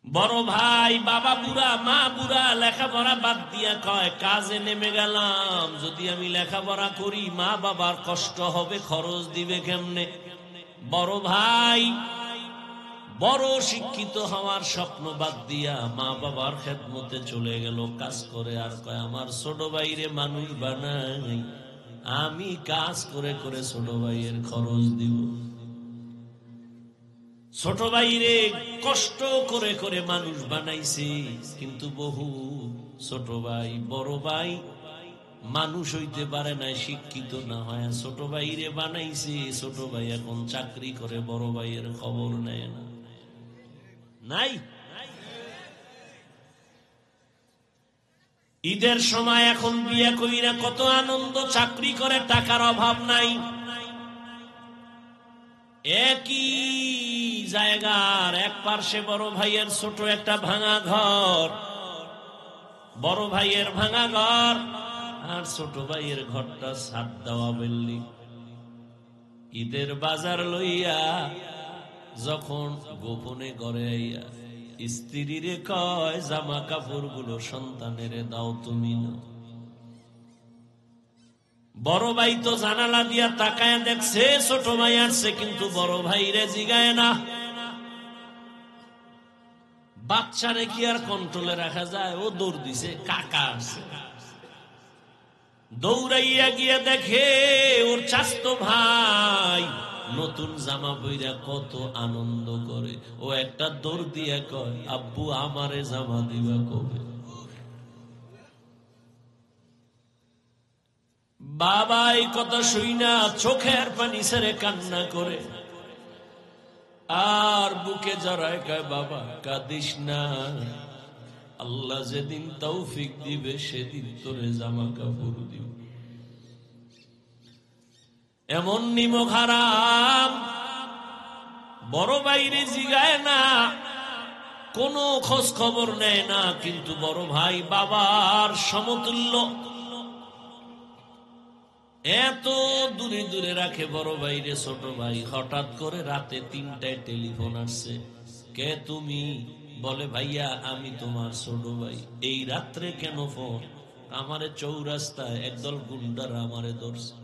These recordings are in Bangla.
বড় ভাই বাবা বুড়া মা বুড়া লেখাপড়া বাদ দিয়া কয় কাজে নেমে গেলাম, যদি আমি লেখাপড়া করি মা বাবার কষ্ট হবে, খরচ দিবে কেমনে। বড় ভাই বড় শিক্ষিত হওয়ার স্বপ্ন বাদ দিয়া মা বাবার খেদমতে চলে গেল কাজ করে, আর কয় আমার ছোট ভাইরে মানুষ বানাই, আমি কাজ করে করে ছোট ভাইয়ের খরচ দিব। ছোট ভাইরে কষ্ট করে করে মানুষ বানাইছে, কিন্তু বহু ছোট ভাই বড় ভাই মানুষ হইতে পারে না, শিক্ষিত না হয় ছোট ভাইরে বানাইছে। ছোট ভাই এখন চাকরি করে, বড় ভাইয়ের খবর নেয় না। নাই ঈদের সময় এখন বিয়ে কইরা কত আনন্দ, চাকরি করে টাকার অভাব নাই। একই জায়গার এক পার্শ্বে বড় ভাইয়ের ছোট একটা ভাঙা ঘর, বড় ভাইয়ের ভাঙা ঘর আর ছোট ভাইয়ের ঘরটা ছাদ দেওয়া বিল্ডিং। ঈদের বাজার লইয়া যখন গোপনে ঘরে আইয়া স্ত্রীরে কয় জামা কাপড় গুলো সন্তানের দাও তুমি না। বড় ভাই তো জানালা দিয়া তাকায় দেখছে ছোট ভাই আসছে, কিন্তু বড় ভাই রে জিগায় না। বাচ্চারে কি আর কন্ট্রোলে রাখা যায়? ও দৌড় দিছে, কাকা আসছে। দৌড়াইয়া গিয়া দেখে ওর চাচতো ভাই নতুন জামা পইরা কত আনন্দ করে। ও একটা দৌড় দিয়া কয় আব্বু আমারে জামা দিবা কবে? বাবা এই কথা শুইনা চোখের পানি ছেড়ে কান্না করে আর বুকে জড়ায় কয় বাবা কাঁদিস না, আল্লাহ যেদিন তৌফিক দিবে সেদিন তোরে জামা কাপড় দিব। এমন নিমক হারাম বড় বাইরে জিগায় না, কোনো খোঁজ খবর নেয় না, কিন্তু বড় ভাই বাবার সমতুল্য, এত দূরে দূরে রাখে বড় ভাইরে। ছোট ভাই হঠাৎ করে রাতে 3টায় টেলিফোন আসছে, কে তুমি? বলে ভাইয়া আমি তোমার ছোট ভাই। এই রাত্রে কেন ফোন? আমারে চৌরাস্তায় একদল গুন্ডারা আমারে ধরছে।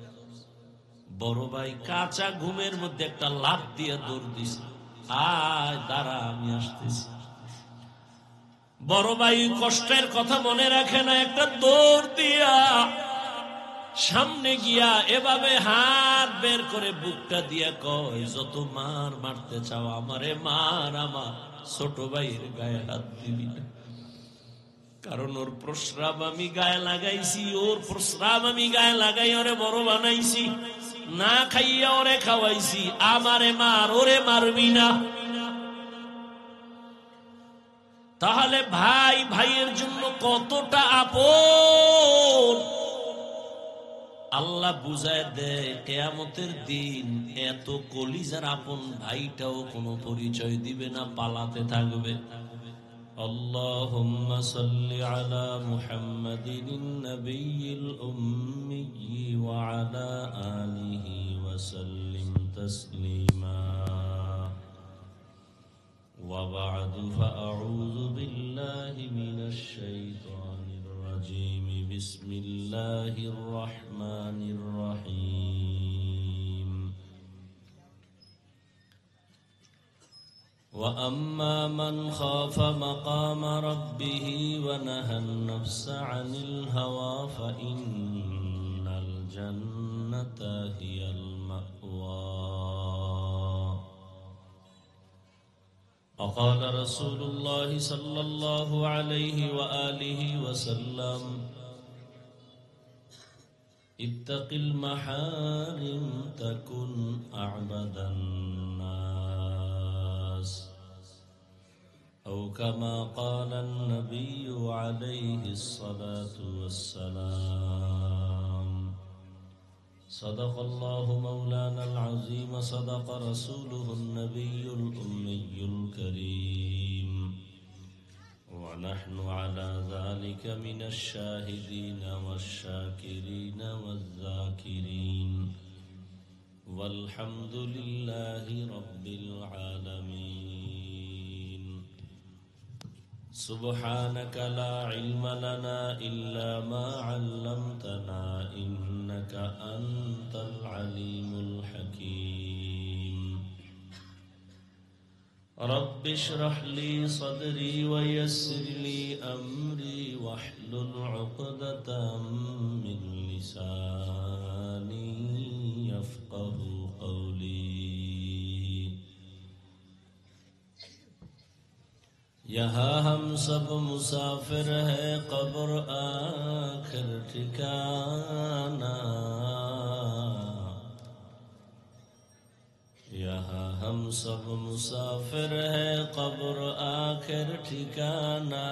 বড় ভাই কাঁচা ঘুমের মধ্যে একটা লাফ দিয়ে দৌড় দিছে, আয় দাঁড়া আমি আসতেছি। বড় ভাই কষ্টের কথা মনে রাখে না, একটা দৌড় দিয়া সামনে গিয়া এভাবে হাত বের করে বুকটা দিয়া কয় যত মার মারতে চাও আমারে মার, আমার ছোট ভাইয়ের গায়ে হাত দিবি না, কারণ ওর প্রস্রাব আমি গায়ে লাগাইছি, ওর প্রস্রাব আমি গায়ে লাগাই ওরে বড় বানাইছি, না খাইয়া ওরে খাওয়াইছি, আমারে মার, ওরে মারবি না। তাহলে ভাই ভাইয়ের জন্য কতটা আপন আল্লাহ বুঝায় দেয়। কিয়ামতের দিন এত কলিজার আপন ভাইটাও কোনো পরিচয় দিবে না, পালাতে থাকবে। আল্লাহুম্মা সাল্লি আলা মুহাম্মাদিন নবিয়্যিল উম্মি ওয়া আলা আলিহি ওয়া সাল্লিম তাসলিমা। ওয়া বা'দু ফাআউযু বিল্লাহি মিনাশ শাইতানির রাজীম। বিসমিল্লাহির রহমানির রহিম। وأما من خاف مقام ربه ونهى النفس عن الهوى فإن الجنة هي المأوى. وقال رسول الله صلى الله عليه وآله وسلم اتق المحارم تكن أعبد الناس، أو كما قال النبي عليه الصلاة والسلام. صدق الله مولانا العظيم، صدق رسوله النبي الأمي الكريم، ونحن على ذلك من الشاهدين والشاكرين والذاكرين، والحمد لله رب العالمين. سبحانك لا علم لنا إلا ما علمتنا إنك أنت العليم الحكيم رب اشرح لي صدري ويسر لي أمري واحلل عقدة من لساني يفقه قولي یہاں ہم سب مسافر ہیں قبر آخر ٹھکانہ یہاں ہم سب مسافر ہیں قبر آخر ٹھکانہ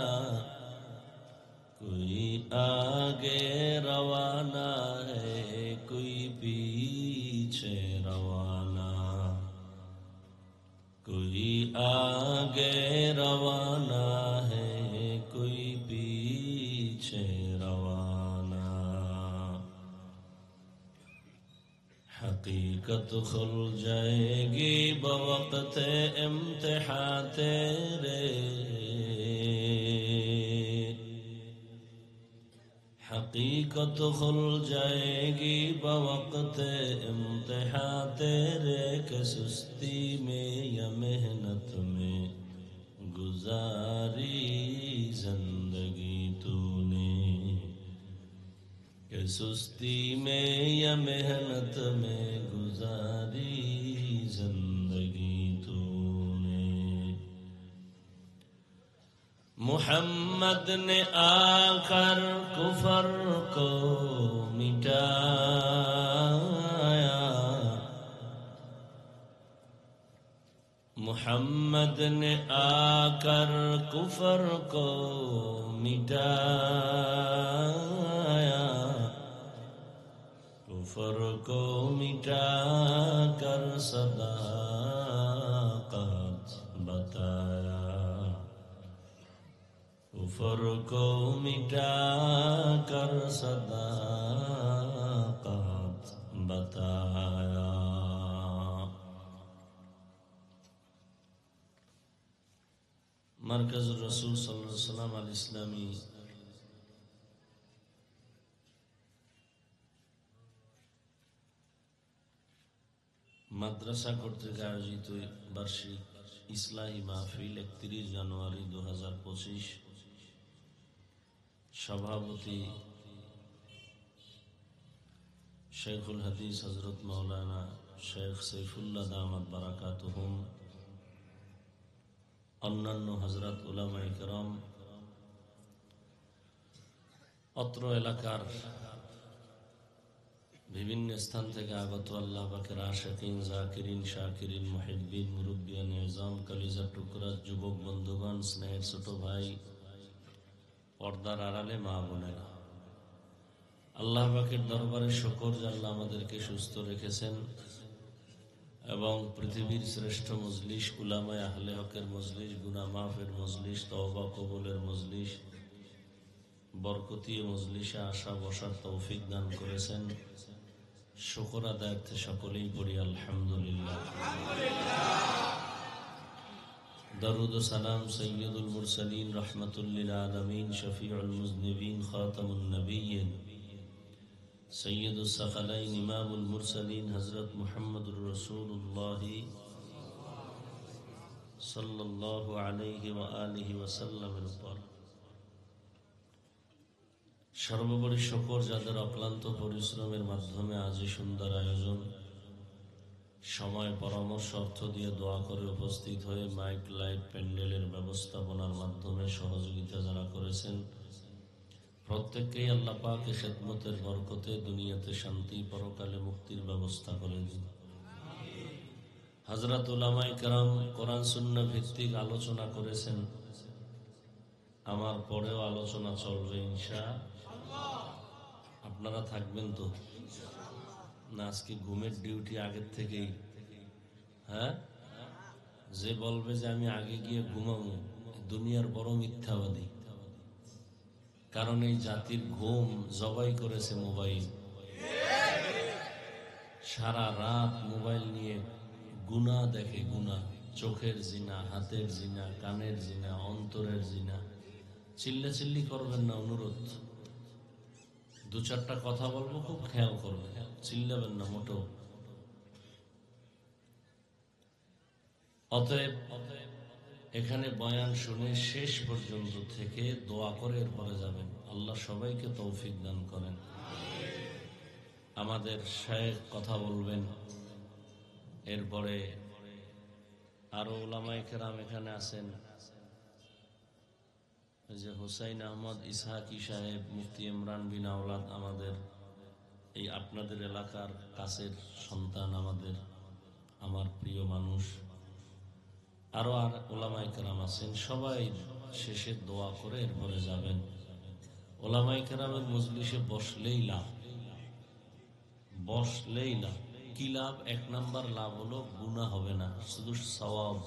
کوئی آگے روانہ ہے کوئی پیچھے روانہ کوئی آگے روانہ ہے کوئی پیچھے روانہ حقیقت کھل جائے گی بوقت امتحان تیرے حقیقت کھل جائے گی بوقت امتحان تیرے کہ سستی میں یا محنت میں گزاری زندگی تو نے کہ سستی میں یا محنت میں گزاری زندگی تو نے محمد نے آ کر کفر کو مٹایا محمد نے آ کر کفر کو مٹایا کفر کو مٹا کر صداقت بتایا کفر کو مٹا کر صداقت بتایا مرکز رسول صلی اللہ علیہ وسلم الاسلامی মাদ্রাসা কর্তৃক আয়োজিত বার্ষিক ইসলাহি মাহফিল 31 জানুয়ারি 2025 সভাপতি শেখুল হাদিস হযরত মাওলানা শেখ সাইফুল্লাহ দামাত বারাকাতুহুম অন্যান্য হযরত উলামায়ে কেরাম অত্র এলাকার বিভিন্ন স্থান থেকে আগত আল্লাহ পাকের আশিকিন জাকিরিন শাকিরিন মুহিব্বিন মুরব্বিয়ান নিজাম কলিজার টুকরা যুবক বন্ধুগণ স্নেহের ছোট ভাই পর্দার আড়ালে মা বোনেরা আল্লাহ পাকের দরবারে শুকর যে আল্লাহ আমাদেরকে সুস্থ রেখেছেন এবং পৃথিবীর শ্রেষ্ঠ মজলিস উলামায়ে আহলে হকের মজলিস গুনাহ মাফের মজলিস তওবা কবুলের মজলিস বরকতি মজলিসে আসা বসার তৌফিক দান করেছেন শুকর আদায়ার্থে সকলেই পড়ি আলহামদুলিল্লাহ দরুদ ও সালাম সৈয়দুল মুরসালিন রাহমাতুল লিল আলামিন শফিউল মুজনিবিন খাতামুন নবিয়্যিন সৈয়দুস সাকালাইন ইমামুল মুরসালিন হযরত মুহাম্মদুর রাসূলুল্লাহ সাল্লাল্লাহু আলাইহি ওয়া আলিহি ওয়াসাল্লামের উপর সর্বোপরি শুকর যাদের অক্লান্ত পরিশ্রমের মাধ্যমে আজ এই সুন্দর আয়োজন সময় পরামর্শ অর্থ দিয়ে দোয়া করে উপস্থিত হয়ে মাইক লাইট প্যান্ডেলের ব্যবস্থাপনার মাধ্যমে সহযোগিতা যারা করেছেন প্রত্যেককেই আল্লাহ পাক খেদমতের বরকতে দুনিয়াতে শান্তি পরকালে মুক্তির ব্যবস্থা করে দিন হযরত উলামায়ে কেরাম কোরআন সুন্নাহ ভিত্তিক আলোচনা করেছেন আমার পরেও আলোচনা চলবে ইনশাআল্লাহ আপনারা থাকবেন তো না আজকে ঘুমের ডিউটি আগের থেকেই হ্যাঁ যে বলবে যে আমি আগে গিয়ে ঘুমাবো দুনিয়ার বড় মিথ্যাবাদী কারণ এই জাতির ঘুম জবাই করেছে মোবাইল সারা রাত মোবাইল নিয়ে গুনাহ দেখে গুনাহ চোখের জিনা হাতের জিনা কানের জিনা অন্তরের জিনা চিল্লাচিল্লি করবেন না, অনুরোধ। দু চারটা কথা বলবো, খুব খেয়াল করবেন, চিল্লাবেন না মোটেও। অতএব এখানে বয়ান শুনে শেষ পর্যন্ত থেকে দোয়া করে এরপরে যাবেন। আল্লাহ সবাইকে তৌফিক দান করেন। আমাদের শায়েখ কথা বলবেন, এরপরে আরো উলামায়ে কেরাম এখানে আছেন। যে হুসাইন আহমদ ইসহাকি সাহেব, মুফতি ইমরান বিন আওলাদ, আমাদের এই আপনাদের এলাকার কাছের সন্তান, আমার প্রিয় মানুষ। আরো ওলামায়ে কেরাম আছেন। সবাই শেষে দোয়া করে এরপরে যাবেন। ওলামায়ে কেরামের মজলিসে বসলেই লাভ, বসলেই লাভ। কি লাভ? এক নাম্বার লাভ হলো গুনাহ হবে না, শুধু সওয়াব।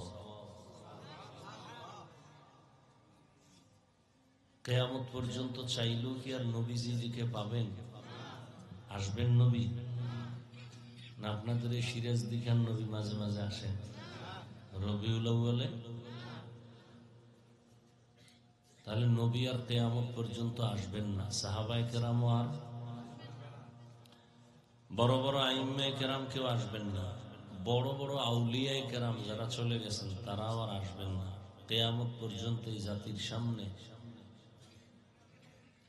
কিয়ামত পর্যন্ত চাইলেও কি আর নবীজিকে পাবেন? আসবেন নবী? না আপনাদের এই সিরাজ দিখান নবী মাঝে মাঝে আসেন রবিউল আউয়ালে? তাহলে নবী আর কিয়ামত পর্যন্ত আসবেন না। সাহাবায়ে কেরাম আর বড় বড় আইম্মায়ে কেরাম কেউ আসবেন না। বড় বড় আউলিয়ায়ে কেরাম যারা চলে গেছেন তারাও আর আসবেন না। কিয়ামত পর্যন্ত এই জাতির সামনে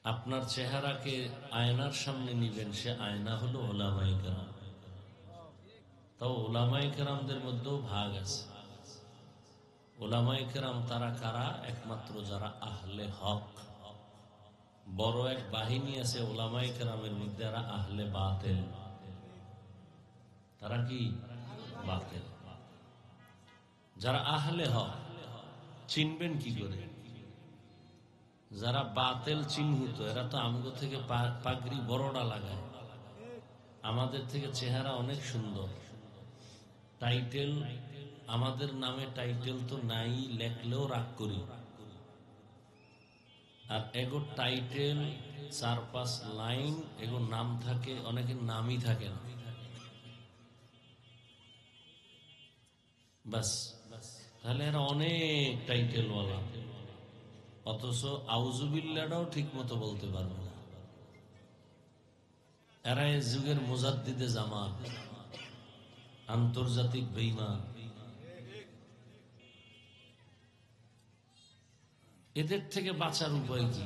আপনার চেহারাকে আয়নার সামনে নিবেন, সে আয়না হলো উলামায়ে কেরাম। তাও উলামায়ে কেরামদের মধ্যেও ভাগ আছে। উলামায়ে কেরাম তারা কারা? একমাত্র যারা আহলে হক। বড় এক বাহিনী আছে উলামায়ে কেরামের মধ্যে, যারা আহলে বাতিল। তারা কি? বাতিল। যারা আহলে হক চিনবেন কি করে? যারা বাতিল চিহ্নিত, এরা তো আমগো থেকে পাগড়ি বড়টা লাগায়, আমাদের থেকে চেহারা অনেক সুন্দর। টাইটেল আমাদের নামে টাইটেল তো নাই, লেখলেও রাগ করি। আর এগো টাইটেল 4-5 লাইন, এগো নাম থাকে, অনেকের নামই থাকে না। বাস, তাহলে এরা অনেক টাইটেলওয়ালা, অথচ আউযুবিল্লাহটাও ঠিক মতো বলতে পারবে না। এরা এই যুগের মুজাদ্দিদে জামান, আন্তর্জাতিক বেঈমান। এদের থেকে বাঁচার উপায় কি?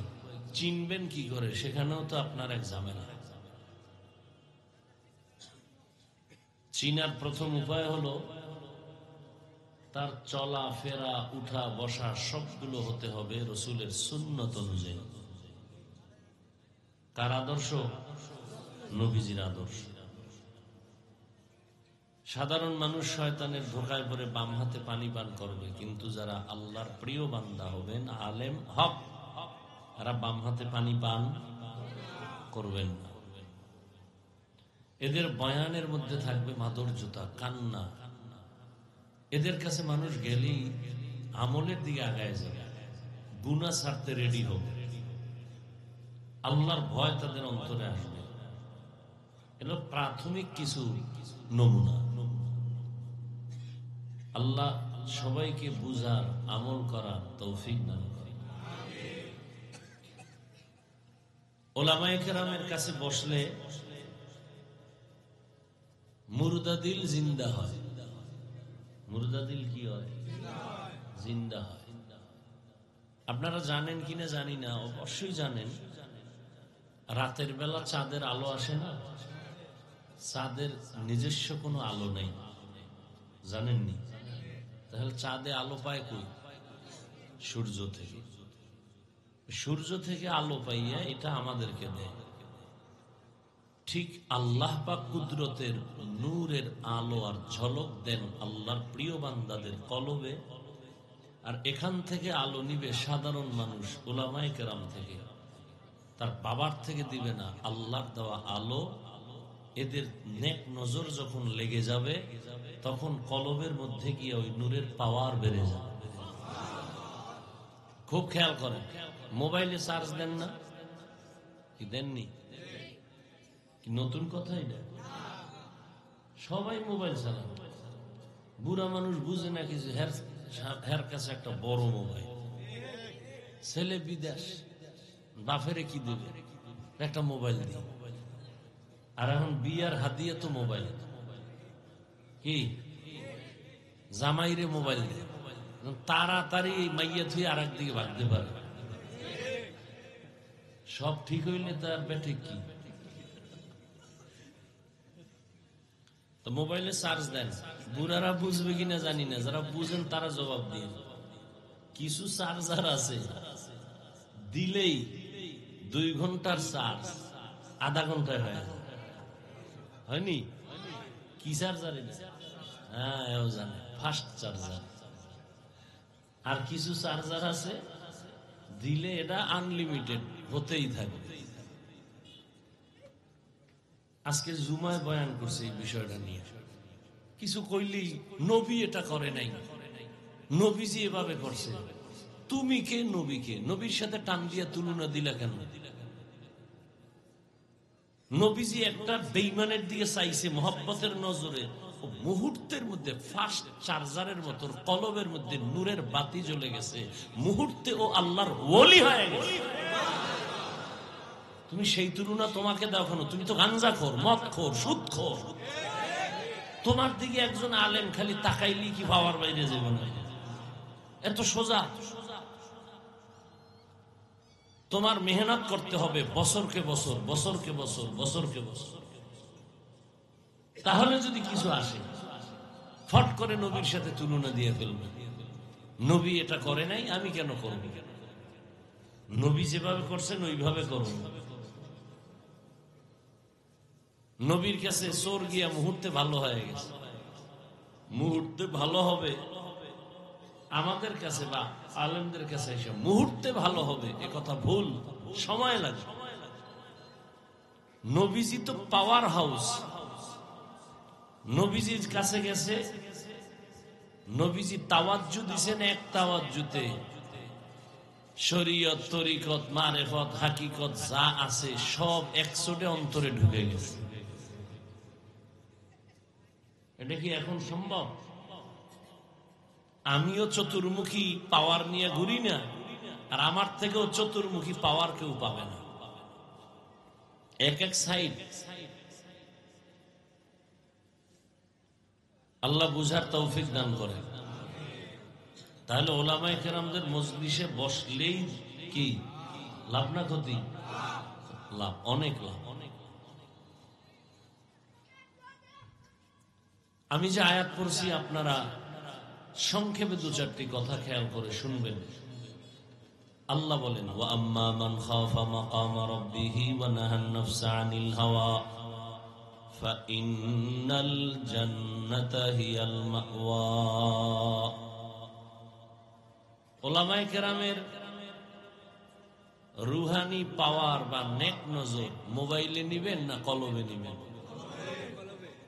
চিনবেন কি করে? সেখানেও তো আপনার এক ঝামেলা। চিনার প্রথম উপায় হলো তার চলা ফেরা, উঠা বসা সবগুলো হতে হবে রসুলের সুন্নত অনুযায়ী। কার আদর্শ? নবীজির আদর্শ। সাধারণ মানুষ শয়তানের ধোকায় পড়ে বাম হাতে পানি পান করবে, কিন্তু যারা আল্লাহর প্রিয় বান্দা হবেন, আলেম হক, তারা বাম হাতে পানি পান করবেন না। এদের বয়ানের মধ্যে থাকবে মাধুর্যতা, কান্না। এদের কাছে মানুষ গেলেই আমলের দিকে আগায় যাবে, গুনাহ ছাড়তে রেডি হবে, আল্লাহর ভয় তাদের অন্তরে আসবে। এগুলো প্রাথমিক কিছু নমুনা। আল্লাহ সবাইকে বুঝার, আমল করার তৌফিক দান করেন। উলামায়ে কেরামের কাছে বসলে মুর্দা দিল জিন্দা হয়। মুর্দা দিল কি হয়? জিন্দা হয়। আপনারা জানেন কিনা জানি না, অবশ্যই জানেন, রাতের বেলা চাঁদের আলো আসে না? চাঁদের নিজস্ব কোনো আলো নেই, জানেননি? তাহলে চাঁদে আলো পায় কই? সূর্য থেকে। সূর্য থেকে আলো পাইয়া এটা আমাদেরকে দেয়। ঠিক আল্লাহ পাক কুদরতের নূরের আলো আর ঝলক দেন আল্লাহর প্রিয় বান্দাদের কলবে। আর এখান থেকে আলো নিবে সাধারণ মানুষ, উলামায়ে কেরাম থেকে, তার বাবার থেকে দিবে না। আল্লাহর দেওয়া আলো এদের নেক নজর যখন লেগে যাবে, তখন কলবের মধ্যে গিয়ে ওই নূরের পাওয়ার বেড়ে যাবে। খুব খেয়াল করেন, মোবাইলে চার্জ দেন না? কি দেননি? কি নতুন কথা এটা? সবাই মোবাইল চালান। বুড়া মানুষ বুঝে না কিছু, হের কাছে একটা বড় মোবাইল, ছেলে বিদেশ, বাপেরে কি দেবে? একটা মোবাইল দিয়ে। আর এখন বিয়ার হাদিয়া তো মোবাইল। কি জামাইরে মোবাইল দিয়ে তাড়াতাড়ি মাইয়া থুয়ে আর একদিকে ভাগতে পারে। সব ঠিক হইলে তার বেঠে কি? তো মোবাইলে চার্জ দেন। বুড়ারা বুঝবে কিনা জানি না, যারা বুঝেন তারা জবাব দিয়ে। কিছু চার্জার আছে দিলেই 2 ঘন্টার চার্জ আধা ঘন্টায় হয়ে যায়। হয়নি? কি চার্জার? হ্যাঁ, এও জানে, ফাস্ট চার্জার। আর কিছু চার্জার আছে দিলে এটা আনলিমিটেড হতেই থাকে। আজকে জুমায় বয়ান করছে এই বিষয়টা নিয়ে। কিছু কইলি নবী এটা করে নাই, নবীজি এভাবে করছে। তুমি কে নবীকে? নবীর সাথে টান দিয়া তুলনা দিলা কেন? নবীজি একটা বেঈমানের দিকে চাইছে মহব্বতের নজরে, মুহূর্তের মধ্যে ফাস্ট চার্জারের মতো কলবের মধ্যে নূরের বাতি জ্বলে গেছে, মুহূর্তে ও আল্লাহর ওলি হয়ে গেছে। তুমি সেই তুলনা তোমাকে দাও কেন? তুমি তো গাঞ্জাখোর, মদখোর, সুদখোর। তোমার দিকে একজন আলেম খালি তাকাইলি কি পাওয়ার বাইরে যাবে না? এত সোজা। তোমার মেহনত করতে হবে বছরকে বছর, বছরকে বছর, বছরকে বছর। তাহলে যদি কিছু আসে, ফট করে নবীর সাথে তুলনা দিয়ে ফেলবে। নবী এটা করে নাই, আমি কেন করব? নবী যেভাবে করছেন ওইভাবে করুন। নবীর কাছে চোর গিয়া মুহূর্তে ভালো হয়ে গেছে, মুহূর্তে ভালো হবে। আমাদের কাছে বা আলেমদের কাছে এসে মুহূর্তে ভালো হবে এ কথা ভুল, সময় লাগে। নবীজি তো পাওয়ার হাউস। নবীজির কাছে গেছে, নবীজি তাওয়াজ্জু দিছেন এক তাওয়াজ্জুতে। শরীয়ত, তরিকত, মারেফত, হাকিকত যা আছে সব একশোটে অন্তরে ঢুকে গেছে। এটা কি এখন সম্ভব? আমিও চতুর্মুখী পাওয়ার নিয়ে ঘুরি না, আর আমার থেকেও চতুর্মুখী পাওয়ার কেউ পাবে না। এক এক সাইড। আল্লাহ বুঝার তৌফিক দান করে। তাহলে ওলামায়ে কেরামদের মজলিসে বসলেই কি লাভ না ক্ষতি? লাভ, অনেক লাভ। আমি যে আয়াত পড়ছি আপনারা সংক্ষেপে 2-4টি কথা খেয়াল করে শুনবেন। আল্লাহ বলেন, ওয়া আম্মা মান খাফা মাকামা রাব্বিহি ওয়া নাহান নাফসা আনিল হাওয়া ফাইন্নাল জান্নাতা হিয়াল মাওয়া। ওলামায়ে কেরামের রুহানি পাওয়ার বা নেক নজর মোবাইলে নিবেন না কলবে নিবেন?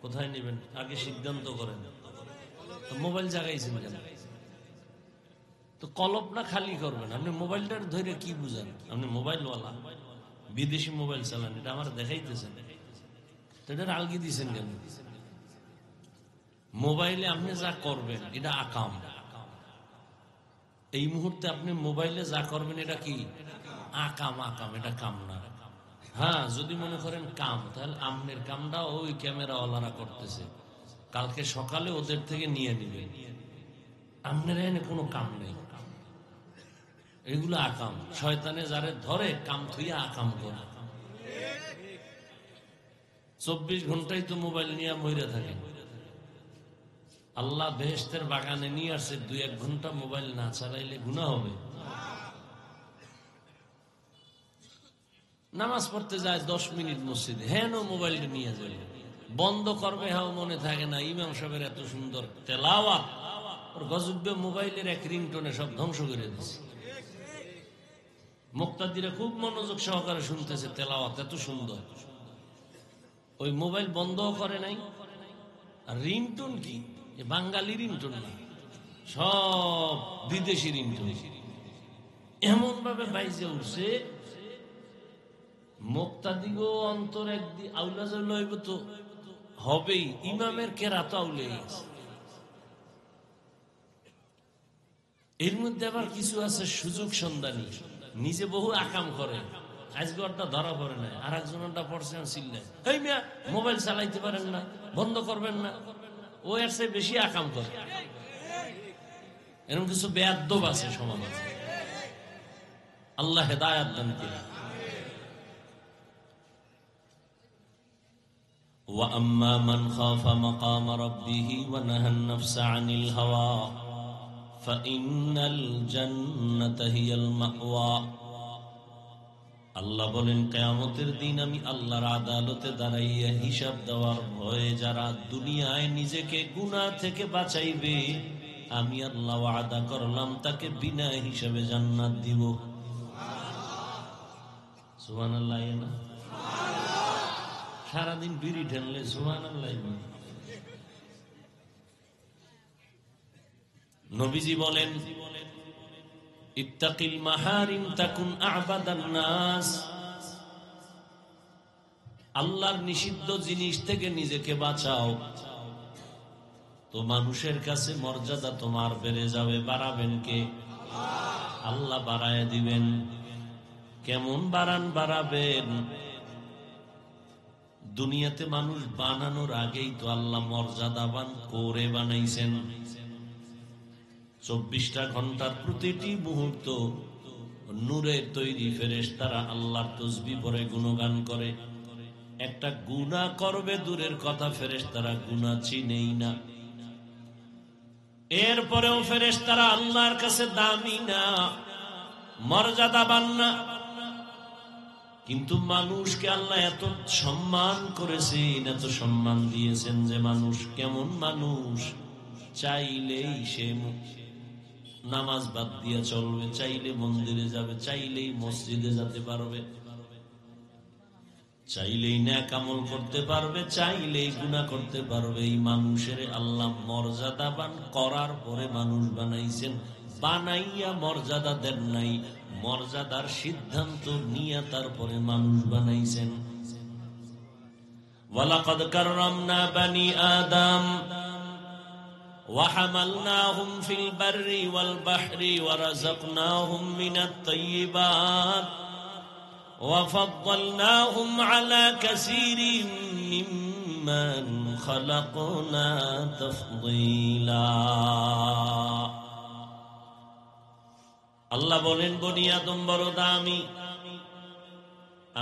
কোথায় নিবেন আগে সিদ্ধান্ত করেন। মোবাইল জাগাইছেন কেন? তো কলব না খালি করবেন। আপনি মোবাইলটার ধরে কি বুঝান? আপনি মোবাইলওয়ালা, বিদেশি মোবাইল চালান, এটা আমার দেখাইতেছেন, এটার আলগি দিয়েছেন কেন? মোবাইলে আপনি যা করবেন এটা আকাম। এই মুহূর্তে আপনি মোবাইলে যা করবেন এটা কি আকাম? আকাম, এটা কাম না। হ্যাঁ, যদি মনে করেন কাম, তাহলে আমনের কামটা ওই ক্যামেরাওয়ালারা করতেছে, কালকে সকালে ওদের থেকে নিয়ে নিবেন। আমনের এনে কোনো কাম নেই, এগুলো আকাম। শয়তানে যারে ধরে কাম থুইয়া আকাম করে। 24 ঘন্টাই তো মোবাইল নিয়ে মইরা থাকে। আল্লাহ বেহেশতের বাগানে নিয়ে আসছে, 2-1 ঘন্টা মোবাইল না চালাইলে গুনাহ হবে। নামাজ পড়তে যায় 10 মিনিট মসজিদে, হ্যাঁ মোবাইলটা নিয়ে যাবে, বন্ধ করবে, হ্যাঁ মনে থাকে না ইমাম সাহেবের এত সুন্দর তেলাওয়াত, ওর গজবে মোবাইলের এক রিংটোনে সব ধ্বংস করে দিচ্ছে। মুক্তাদিরা খুব মনোযোগ সহকারে শুনতেছে, তেলাওয়াত এত সুন্দর, ওই মোবাইল বন্ধ করে নাই। আর রিংটোন কি বাঙালি রিংটোন না, সব বিদেশি রিংটোন। এমন ভাবে বাইজে উঠছে, মুক্তাদিগো অন্তর একদিন আউলা জইব তো হবেই, ইমামের কেরাত আউলে গেছে। এর মধ্যে আবার কিছু আছে সুযোগ সন্ধানী, নিজে বহু আকাম করে, আজকে ওটা ধরা পড়ে না, আর একজনটা পড়ছে চিল্লায়, এই মিয়া মোবাইল চালাইতে পারেন না, বন্ধ করবেন না। ও এর চেয়ে বেশি আকাম করে। এরকম কিছু বেয়াদ্দব আছে সমাজে। আল্লাহ হেদায়াত দান করেন। وَأَمَّا مَنْ خَافَ مَقَامَ رَبِّهِ وَنَهَى النَّفْسَ عَنِ الْهَوَى فَإِنَّ الْجَنَّةَ هِيَ الْمَأْوَى। আল্লাহ বলেন, কিয়ামতের দিন আমি আল্লাহর আদালতে দাঁড়াইয়া হিসাব দেওয়ার ভয়ে যারা দুনিয়ায় নিজেকে গুনাহ থেকে বাঁচাইবে, আমি আল্লাহ ওয়াদা করলাম তাকে বিনা হিসাবে জান্নাত দিব। সুবহানাল্লাহ। না সারাদিন বিড়ি ঢেললে সুবহানাল্লাহ। নবীজি বলেন, ইত্তাকিল মাহারিম তাকুন আ'বাদান নাস। আল্লাহর নিষিদ্ধ জিনিস থেকে নিজেকে বাঁচাও, তো মানুষের কাছে মর্যাদা তোমার বেড়ে যাবে। বাড়াবেন কে? আল্লাহ বাড়ায় দিবেন। কেমন বাড়াবেন? দুনিয়াতে মানুষ বানানোর আগেই তো আল্লাহ মর্যাদাবান করে বানাইছেন। 24টা ঘন্টার প্রতিটি মুহূর্ত নূরে তৈরি ফেরেশতারা আল্লাহর তাসবিহ পড়ে গুণগান করে। একটা গুনাহ করবে দূরের কথা, ফেরেশতারা গুনাহ চিনেই না। এরপরেও ফেরেশতারা আল্লাহর কাছে দামি না, মর্যাদাবান না। কিন্তু মানুষকে আল্লাহ এত সম্মান করেছেন, এত সম্মান দিয়েছেন যে মানুষ কেমন মানুষ, চাইলেই সে নামাজ বাদ দিয়ে চলবে, চাইলে মন্দিরে যাবে, চাইলেই মসজিদে যেতে পারবে, চাইলেই নেক আমল করতে পারবে, চাইলেই গুনাহ করতে পারবে। এই মানুষের আল্লাহ মর্যাদাবান করার পরে মানুষ বানাইছেন, বানাইয়া মর্যাদা দেন নাই, মর্যাদার সিদ্ধান্ত নিয়ে তারপরে মানুষ বানাইছেন। ওয়ালাকাদ কাররামনা বানি আদম وحملناهم في البر والبحر ورزقناهم من الطيبات وفضلناهم على كثير ممن خلقنا تفضيلا। আল্লাহ বলেন, বনি আদম বড় দামি,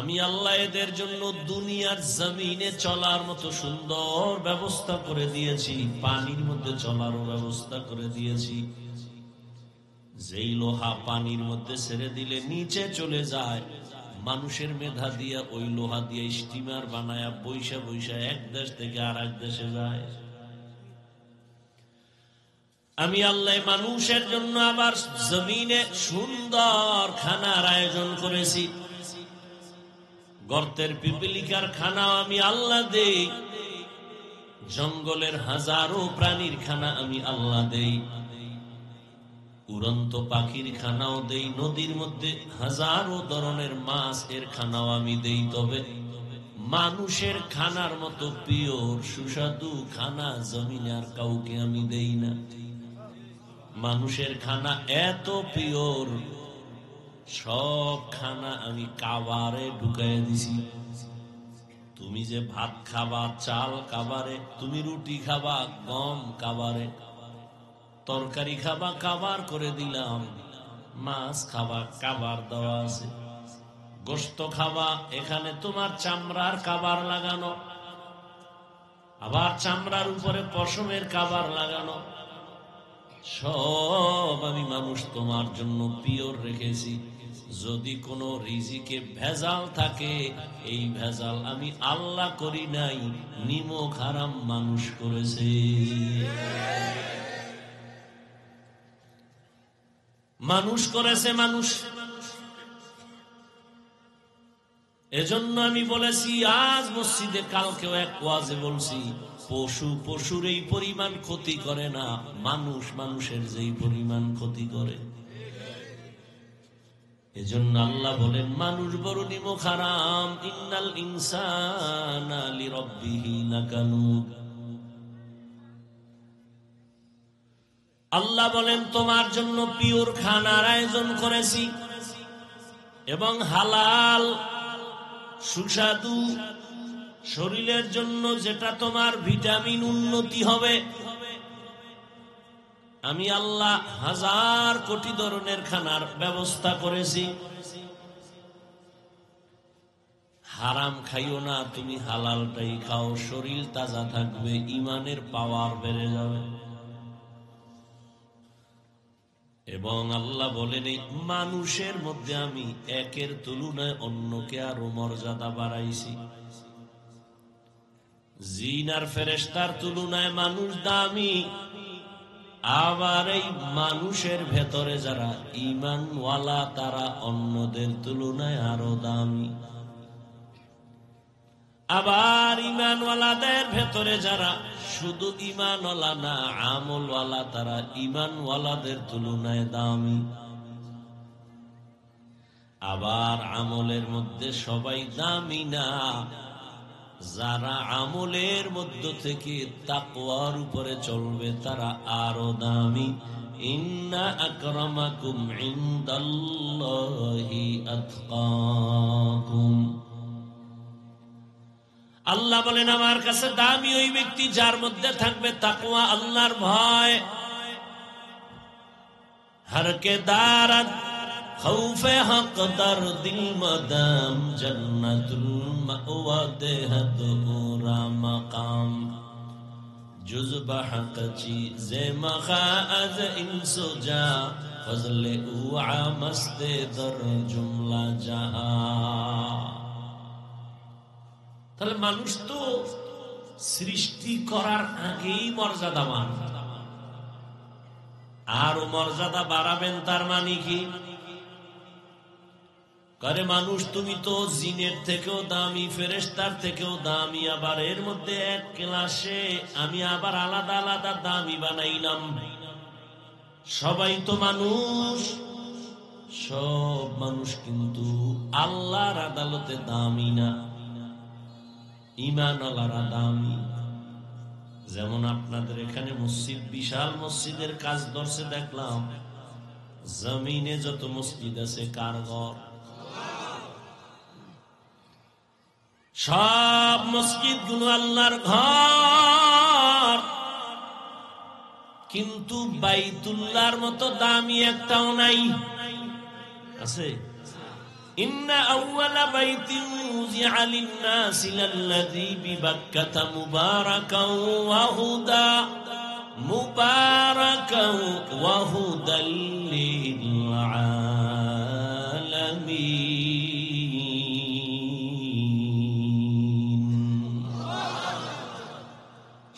আমি আল্লাহ এদের জন্য দুনিয়ার জমিনে চলার মতো সুন্দর ব্যবস্থা করে দিয়েছি, পানির মধ্যে চলারও ব্যবস্থা করে দিয়েছি। যেই লোহা পানির মধ্যে ছেড়ে দিলে নিচে চলে যায়, মানুষের মেধা দিয়া ওই লোহা দিয়ে স্টিমার বানায়া বৈশা বৈশা এক দেশ থেকে আর এক দেশে যায়। আমি আল্লাহ মানুষের জন্য আবার জমিনে সুন্দর খানার আয়োজন করেছি। গর্তের পিপিলিকার খানা আমি আল্লাহ দেই, জঙ্গলের হাজারো প্রাণীর খানা আমি আল্লাহ দেই, উড়ন্ত পাখির খানাও দেই, নদীর মধ্যে হাজারো ধরনের মাছ এর খানাও আমি দেই। তবে মানুষের খানার মতো পিওর সুস্বাদু খানা জমিনে আর কাউকে আমি দেই না। মানুষের খানা এত পিওর, সব খানা আমি কাবারে ঢুকাই দিছি। তুমি যে ভাত খাবা চাল কাবারে, তুমি রুটি খাবা গম কাবারে, তরকারি খাবা কাবার করে দিলাম, মাছ খাবা কাবার দেওয়া আছে, গোশত খাবা এখানে তোমার চামড়ার কাবার লাগানো, আবার চামড়ার উপরে পশমের কাবার লাগানো। সব আমি মানুষ তোমার জন্য পিওর রেখেছি। যদি কোনো রিজিকে ভেজাল থাকে, এই ভেজাল আমি আল্লাহ করি নাই, নিমক হারাম মানুষ করেছে। মানুষ করেছে মানুষ। এজন্য আমি বলেছি আজ মসজিদে, কালকেও এক ওয়াজে বলছি, পশু পশুর এই পরিমাণ ক্ষতি করে না, মানুষ মানুষের যেই পরিমাণ ক্ষতি করে। এজন্য আল্লাহ বলেন, মানুষ বড় নিমক হারাম। ইন্নাল ইনসানা লিরাব্বিহি লাকানুদ। আল্লাহ বলেন, তোমার জন্য পিওর খানার আয়োজন করেছি। এবং হালাল সুস্বাদু শরীরের জন্য যেটা তোমার ভিটামিন উন্নতি হবে, আমি আল্লাহ 1000 কোটি ধরনের খানার ব্যবস্থা করেছি। হারাম খাইও না, তুমি হালালটাই খাও, শরীর তাজা থাকবে, ইমানের পাওয়ার বেড়ে যাবে। এবং আল্লাহ বলেন এই মানুষের মধ্যে আমি একের তুলনায় অন্যকে আরো মর্যাদা বাড়াইছি। জিন আর ফেরেশতার তুলনায় মানুষ দামি, আবার এই মানুষের ভেতরে যারা ঈমানওয়ালা তারা অন্যদের তুলনায় আরো দামি। আবার ঈমানওয়ালাদের ভেতরে যারা শুধু ঈমানওয়ালা না আমলওয়ালা তারা ঈমানওয়ালাদের তুলনায় দামি। আবার আমলের মধ্যে সবাই দামি না, যারা আমলের মধ্য থেকে তাকওয়ার উপরে চলবে তারা আরো দামি। ইন্না আকরামাকুম ইনদাল্লাহি আতকাকুম। আল্লাহ বলেন আমার কাছে দামি ওই ব্যক্তি যার মধ্যে থাকবে তাকওয়া, আল্লাহর ভয়। হর কে দারাত খৌফে হক দর দিল মদাম জন্নতুল মাওয়া দেহত ওরা মাকাম জুজবা হক চীজে মখা আজ ইনসুজা ফজলে উআ মস্তে দর জুমলা জাহা। তাহলে মানুষ তো সৃষ্টি করার আগেই মর্যাদাবান, আরো মর্যাদা বাড়াবেন তার মানে কি? করে মানুষ তুমি তো জিনের থেকেও দামি, ফেরেশতার থেকেও দামি, আবার এর মধ্যে এক ক্লাসে আমি আবার আলাদা আলাদা দামি বানাইলাম। সবাই তো মানুষ, সব মানুষ কিন্তু আল্লাহর আদালতে দামি না, ঈমানওয়ালারা দামি। যেমন আপনাদের এখানে মসজিদ, বিশাল মসজিদের কাজ ধরছে দেখলাম, জমিনে যত মসজিদ আছে কার ঘর? সব মসজিদ গুলো আল্লাহর ঘর, কিন্তু বাইতুল্লাহর মতো দামি একটাও নাই। আছে? ইন্না আউওয়ালা বাইতিন উযিআ লিন-নাসি লাল্লাযী বিবাক্কাতা মুবারাকান ওয়া হুদা মুবারাকান ওয়া হুদাল লিল আলামিন।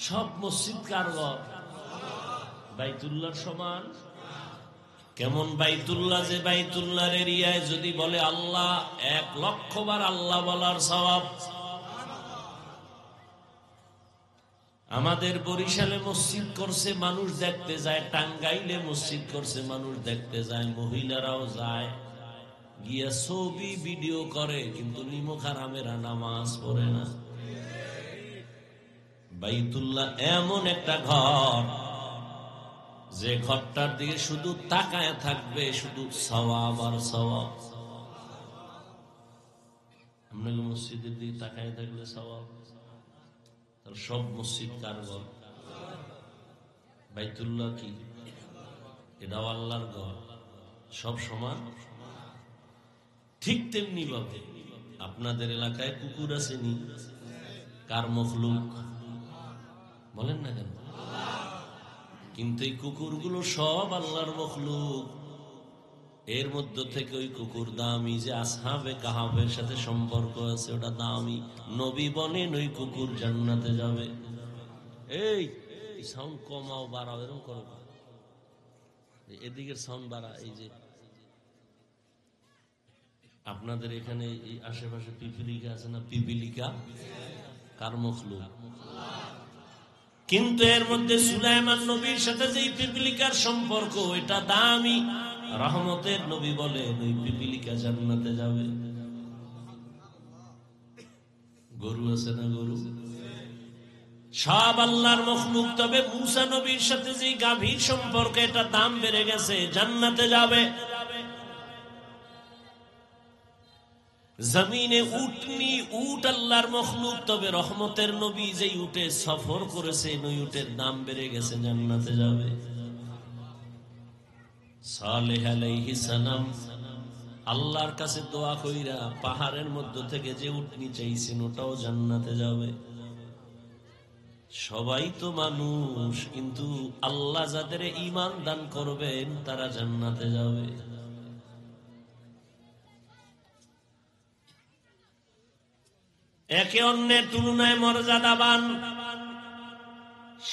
সব মসজিদ কার ঘর? বাইতুল্লাহর সমান? কেমন বাইতুল্লাহ? যে বাইতুল্লাহর এরিয়ায় যদি বলে আল্লাহ, 1,00,000 বার আল্লাহ বলার সওয়াব। আমাদের বরিশালে মসজিদ করছে, মানুষ দেখতে যায়। টাঙ্গাইলে মসজিদ করছে, মানুষ দেখতে যায়। মহিলারাও যায়, গিয়া ছবি ভিডিও করে, কিন্তু নিমক হারামেরা নামাজ পড়ে না। বাইতুল্লাহ এমন একটা ঘর যে ঘরটার দিকে শুধু তাকায় থাকবে, শুধু সওয়াব আর সওয়াব। আমরা মসজিদের দিকে তাকায় থাকলে সওয়াব। সব মসজিদ কার ঘর? বাইতুল্লাহ কি? এটাও আল্লাহর ঘর। সব সমান? ঠিক তেমনি ভাবে আপনাদের এলাকায় কুকুর আসেনি? কার মখলুক? বলেন না কেন? কিন্তু এই কুকুরগুলো সব আল্লাহর মখলুক। এর মধ্য থেকে ওই কুকুর দামি, যে আসহাবে কাহাফের সাথে সম্পর্ক আছে, ওটা দামি। নবী বলেন ওই কুকুর জান্নাতে যাবে। এই সাউন্ড কমাও, বাড়াও, এরকম করো। এদিকের সাউন্ড বাড়া। এই যে আপনাদের এখানে এই আশেপাশে পিপিলিকা আছে না? পিপিলিকা কার মখলুক? কিন্তু এর মধ্যে সুলাইমান নবীর সাথে যে পিপিলিকার সম্পর্ক, এটা দামি। রহমতের নবী বলেন ওই পিপিলিকা জান্নাতে যাবে। গরু আছে না? গরু সব আল্লাহর মখলুক। তবে মূসা নবীর সাথে যে গাভীর সম্পর্ক, এটা দাম বেড়ে গেছে, জান্নাতে যাবে। জমিনে উটনি, উট আল্লাহর মখলুক, তবে রহমতের নবী যেই উটে সফর করেছে ওই উটের দাম বেড়ে গেছে, জান্নাতে যাবে। সালেহ আলাইহিস সালাম আল্লাহর কাছে দোয়া কইরা পাহাড়ের মধ্য থেকে যে উটনি চাইছেন ওটাও জান্নাতে যাবে। সবাই তো মানুষ, কিন্তু আল্লাহ যাদের ঈমান দান করবেন তারা জান্নাতে যাবে। একে অন্যের তুলনায় মর্যাদাবান,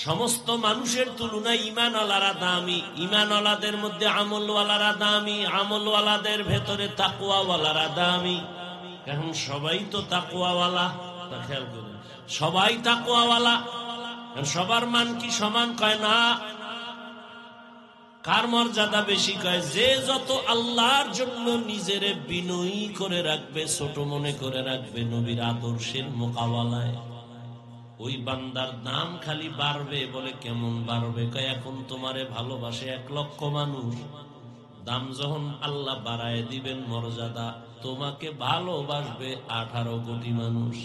সমস্ত মানুষের তুলনায় ঈমানওয়ালারা দামি, ঈমানওয়ালাদের মধ্যে আমলওয়ালারা দামি, আমলওয়ালাদের ভেতরে তাকওয়াওয়ালারা দামি। এখন সবাই তো তাকওয়াওয়ালা, তা খেয়াল করুন, সবাই তাকওয়াওয়ালা, সবার মান কি সমান? কয় না। কার মর্যাদা বেশি? কয় যে যত আল্লাহর জন্য নিজেরে বিনয়ী করে রাখবে, ছোট মনে করে রাখবে নবীর আদর্শের মোকাবেলায়, ওই বান্দার দাম খালি বাড়বে। বলে কেমন বাড়বে? কয় এখন তোমারে ভালোবাসে 1 লক্ষ মানুষ, দাম যখন আল্লাহ বাড়ায় দিবেন মর্যাদা, তোমাকে ভালোবাসবে 18 কোটি মানুষ।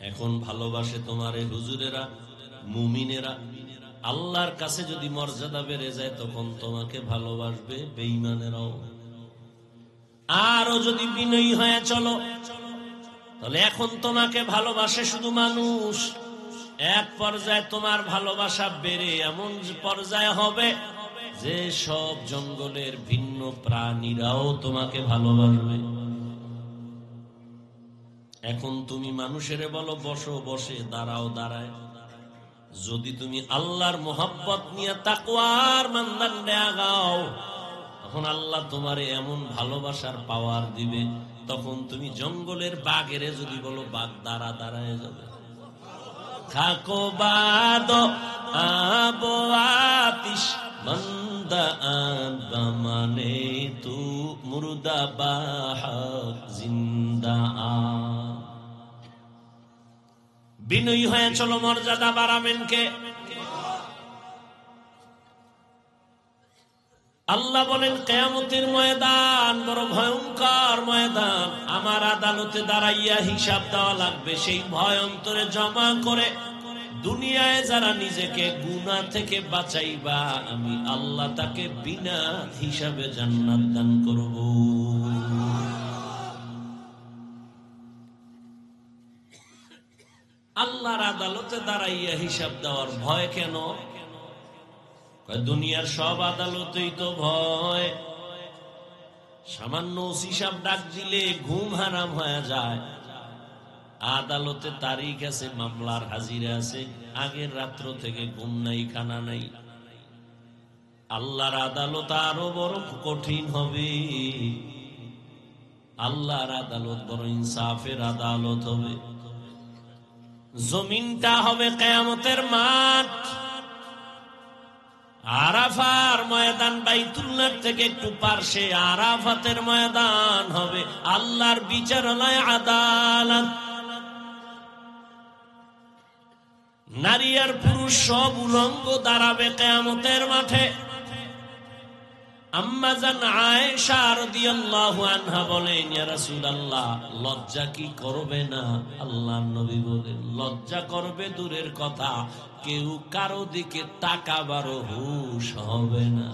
এখন ভালোবাসে তোমারে হুজুরেরা, মুমিনেরা। আল্লাহর কাছে যদি মর্যাদা বেড়ে যায় তখন তোমাকে ভালোবাসবে বেঈমানেরাও। আরো যদি বিনয়ী হয়ে চলো তাহলে এখন তোমাকে ভালোবাসে শুধু মানুষ, এক পর্যায়ে তোমার ভালোবাসা বেড়ে এমন পর্যায়ে হবে যে সব জঙ্গলের ভিন্ন প্রাণীরাও তোমাকে ভালোবাসবে। এখন তুমি মানুষের বলো বসো, বসে, দাঁড়াও, দাঁড়ায়। যদি তুমি আল্লাহর মোহাব্বত নিয়ে তাকওয়ার মানদণ্ডে আগাও, তখন আল্লাহ তোমারে এমন ভালোবাসার পাওয়ার দিবে, তখন তুমি জঙ্গলের বাঘেরে যদি বলো বাঘ দাঁড়া, দাঁড়ায় যাবে। খাকো বাদ আবো আতিশ মন্দা মানে তু মুর্দা বাহাক জিন্দা। বিনয়ী হয়ে চলো, মর্যাদা বাড়াবেন কে? আল্লাহ বলেন কিয়ামতের ময়দান বড় ভয়ঙ্কর ময়দান, আমার আদালতে দাঁড়াইয়া হিসাব দেওয়া লাগবে। সেই ভয় অন্তরে জমা করে দুনিয়ায় যারা নিজেকে গুনাহ থেকে বাঁচাইবা, আমি আল্লাহ তাকে বিনা হিসাবে জান্নাত দান করব। আল্লাহর আদালতে দাঁড়াইয়া হিসাব দেওয়ার ভয় কেন? দুনিয়ার সব আদালতেই তো ভয়। সামান্য হিসাব ডাক দিলে ঘুম হারাম হয়ে যায়। আদালতে তারিখ আছে, মামলার হাজিরা আছে, আগের রাত্র থেকে ঘুম নাই, খানা নাই। আল্লাহর আদালত আরো বড় কঠিন হবে। আল্লাহর আদালত বড় ইনসাফের আদালত হবে। জমিনটা হবে কিয়ামতের মাঠ। আরাফার ময়দান বাইতুল্লাহ থেকে একটু পার্শ্বে আরাফাতের ময়দান হবে, আল্লাহর বিচারালয়, আদালত। নারী আর পুরুষ সব উলঙ্গ দাঁড়াবে কিয়ামতের মাঠে। আম্মা জান আয়েশা রাদিয়াল্লাহু আনহা বলেন, ইয়া রাসূলুল্লাহ, লজ্জা কি করবে না? আল্লাহর নবী বলেন, লজ্জা করবে দূরের কথা, কেউ কারো দিকে তাকাবারও হুঁশ হবে না।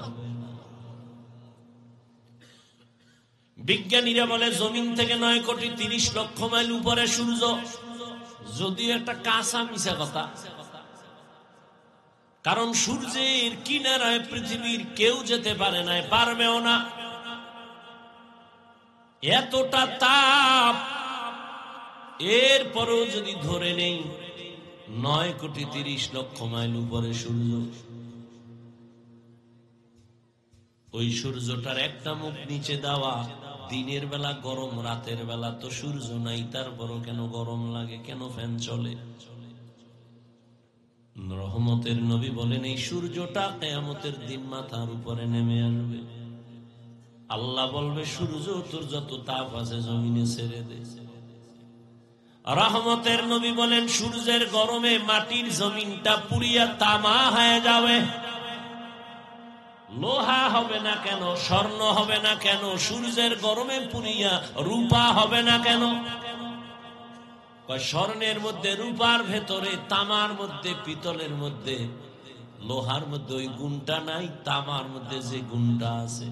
বিজ্ঞানীরা বলে জমিন থেকে 9,30,00,000 মাইল উপরে সূর্য। যদিও একটা কাঁচা মিছা কথা, কারণ সূর্যের কিনারায় পৃথিবীর কেউ যেতে পারে না, পারবেও না। এতটা তাপ, এরপরেও যদি ধরে নেই 9,30,00,000 মাইল উপরে সূর্য, ওই সূর্যটার একটা মুখ নিচে দেওয়া, দিনের বেলা গরম, রাতের বেলা তো সূর্য নাই, তারপরও কেন গরম লাগে? কেন ফ্যান চলে? রহমতের নবী বলেন, এই সূর্যটা কিয়ামতের দিন মাথার উপরে নেমে আসবে। আল্লাহ বলবে, সূর্য তোর যত তাপ আছে জমিনে ছেড়ে দে। রহমতের নবী বলেন, সূর্যের গরমে মাটির জমিনটা পুড়িয়া তামা হয়ে যাবে। লোহা হবে না কেন, স্বর্ণ হবে না কেন, সূর্যের গরমে পুড়িয়া রূপা হবে না কেন? স্বর্ণের মধ্যে, রূপার ভেতরে, তামার মধ্যে, পিতলের মধ্যে, লোহার মধ্যে ওই গুণটা নাই, তামার মধ্যে যে গুণটা আছে।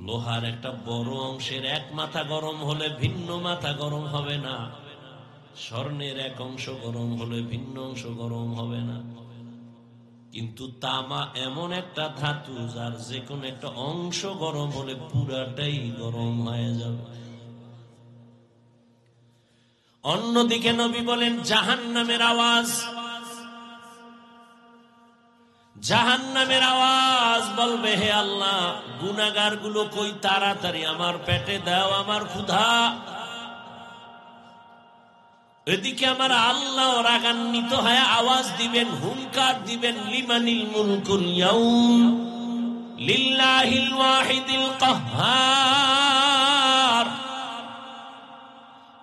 লোহার একটা বড় অংশের এক মাথা গরম হলে ভিন্ন মাথা গরম হবে না, স্বর্ণের এক অংশ গরম হলে ভিন্ন অংশ গরম হবে না। কিন্তু তামা এমন একটা ধাতু যার যে কোনো একটা অংশ গরম হলে পুরাটাই গরম হয়ে যাবে। অন্যদিকে নবী বলেন জাহান্নামের আওয়াজ, জাহান্নামের আওয়াজ বলবে, হে আল্লাহ, গুনাহগার গুলো কই, তাড়াতাড়ি আমার পেটে দাও, আমার ক্ষুধা। এদিকে আমার আল্লাহ রাগান্বিত হয়ে আওয়াজ দিবেন, হুঙ্কার দিবেন, লিমানিল মুলকুল ইয়াউম লিল্লাহিল ওয়াহিদিল কাহ্হার।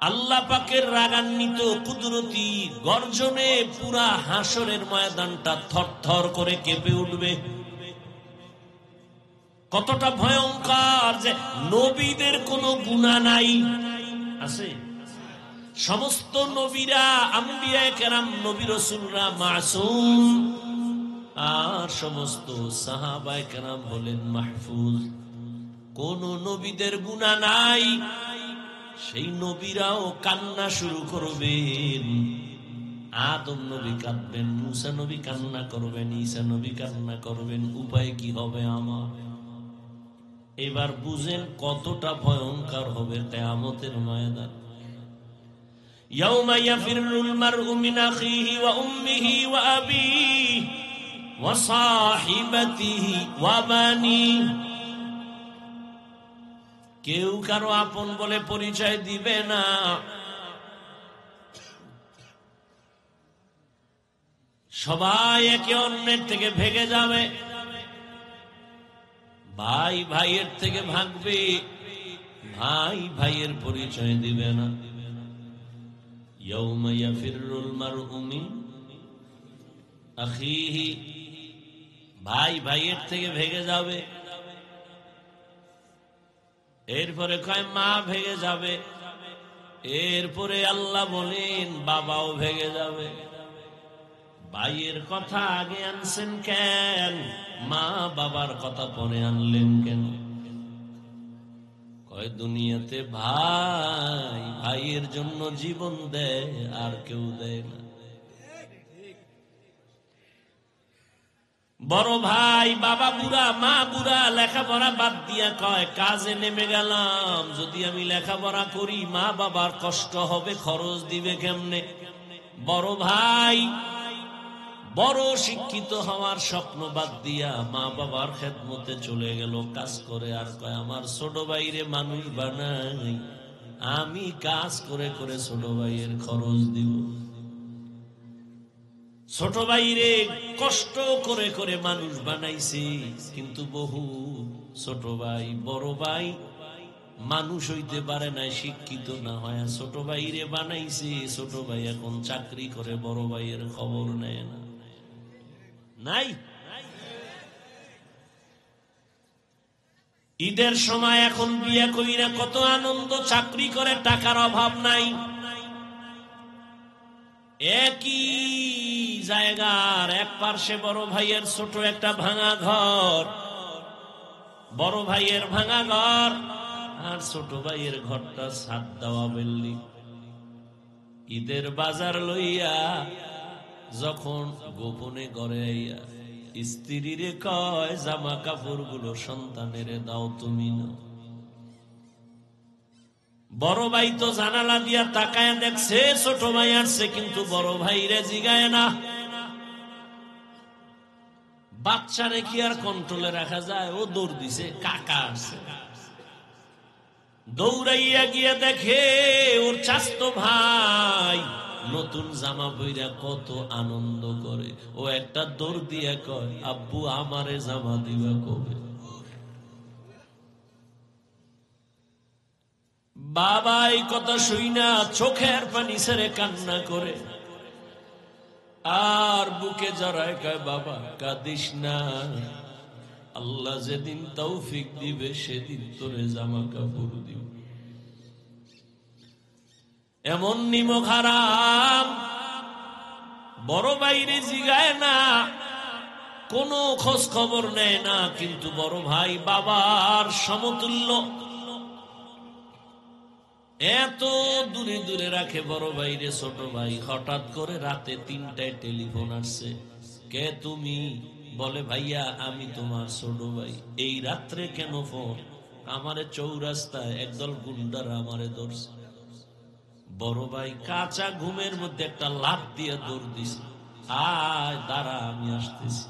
আল্লাহ পাকের রাগান্বিত কুদরতি গর্জনে পুরা হাসরের ময়দানটা থরথর করে কেঁপে উঠবে। কতটা ভয়ঙ্কর যে নবীদের কোনো গুনাহ নাই, আছে? সমস্ত নবীরা, আম্বিয়ায়ে কেরাম, নবী রাসূলরা মাসুম, আর সমস্ত সাহাবায়ে কেরাম হলেন মাহফুজ। কোন নবীদের গুনাহ নাই। সেই নবীরাও কান্না শুরু করবেন। আদম নবী কাঁদবেন, মুসা নবী কান্না করবেন, ঈসা নবী কান্না করবেন। উপায় কি হবে আমার? এবার বুঝেন কতটা ভয়ঙ্কর হবে কিয়ামতের ময়দান। ইয়াউমা ইয়াফিরুল মারউ মিন আখিহি ওয়া উম্মিহি ওয়া আবিহি ওয়া সাহিবাতিহি ওয়া বানিহি। কেউ কারো আপন বলে পরিচয় দিবে না। সবাই একে অন্যের থেকে ভেগে যাবে, ভাই ভাইয়ের থেকে ভাগবে, ভাই ভাইয়ের পরিচয় দিবে না। ইয়াউমা ইয়াফিরুল মারউ মিন আখিহি, ভাই ভাইয়ের থেকে ভেগে যাবে। এরপরে কয় মা ভেগে যাবে। এরপরে আল্লাহ বলেন বাবাও ভেগে যাবে। ভাইয়ের কথা আগে আনছেন কেন? মা বাবার কথা পরে আনলেন কেন? কয় দুনিয়াতে ভাই ভাইয়ের জন্য জীবন দেয়, আর কেউ দেয় না। বড় ভাই বাবা বুড়া, মা বুড়া, লেখাপড়া বাদ দিয়া কয় কাজে নেমে গেলাম। যদি আমি লেখাপড়া করি মা বাবার কষ্ট হবে, খরচ দিবে কেমনে? বড় ভাই বড় শিক্ষিত হওয়ার স্বপ্ন বাদ দিয়া মা বাবার খেদমতে চলে গেল কাজ করে, আর কয় আমার ছোট ভাইরে মানুষ বানাই, আমি কাজ করে করে ছোট ভাইয়ের খরচ দিব। ছোট ভাইরে কষ্ট করে করে মানুষ বানাইছে, কিন্তু বহু ছোট ভাই বড় ভাই মানুষ হইতে পারে না, শিক্ষিত না হয় ছোট ভাইরে বানাইছে। ছোট ভাই এখন চাকরি করে, বড় ভাইয়ের খবর নেয় না। নাই। ঈদের সময় এখন বিয়ে কইরা কত আনন্দ, চাকরি করে, টাকার অভাব নাই। একই জায়গার এক পার্শ্বে বড় ভাইয়ের ছোট একটা ভাঙা ঘর, বড় ভাইয়ের ভাঙা ঘর, আর ছোট ভাইয়ের ঘরটা ছাদ দেওয়া বিল্ডিং। ঈদের বাজার লইয়া যখন গোপনে ঘরে আইয়া স্ত্রীরে কয় জামা কাপড় গুলো সন্তানের দাও, তুমি না। বড় ভাই তো জানালা দিয়া তাকায় দেখছে ছোট ভাই আসছে, কিন্তু বড় ভাইরে জিগায় না। বাচ্চারে কি আর কন্ট্রোলে রাখা যায়? ও দৌড় দিছে, কাকা আসছে। দৌড়াইয়া গিয়ে দেখে ওর চাচতো ভাই নতুন জামা পইরা কত আনন্দ করে। ও একটা দৌড় দিয়ে কয় আব্বু আমারে জামা দিবা কবে? বাবা এই কথা শুইনা চোখের পানি ছেড়ে কান্না করে, আর বুকে জড়ায় কয় বাবা কাঁদিস না, আল্লাহ যেদিন তৌফিক দিবে সেদিন তোরে জামা কাপড় দিব। এমন নিমক হারাম, বড় বাইরে জিগায় না, কোনো খোঁজ খবর নেয় না, কিন্তু বড় ভাই বাবার সমতুল্য, এত দূরে দূরে রাখে বড় বাইরে ছোট ভাই। হঠাৎ করে রাতে 3টায় টেলিফোন আসছে, কে তুমি? বলে ভাইয়া আমি তোমার ছোট ভাই। এই রাত্রে কেন ফোন? আমারে চৌরাস্তায় একদল গুন্ডারা আমারে ধরছে। বড় ভাই কাঁচা ঘুমের মধ্যে একটা লাফ দিয়ে দৌড় দিছে, আয় দাঁড়া আমি আসতেছি।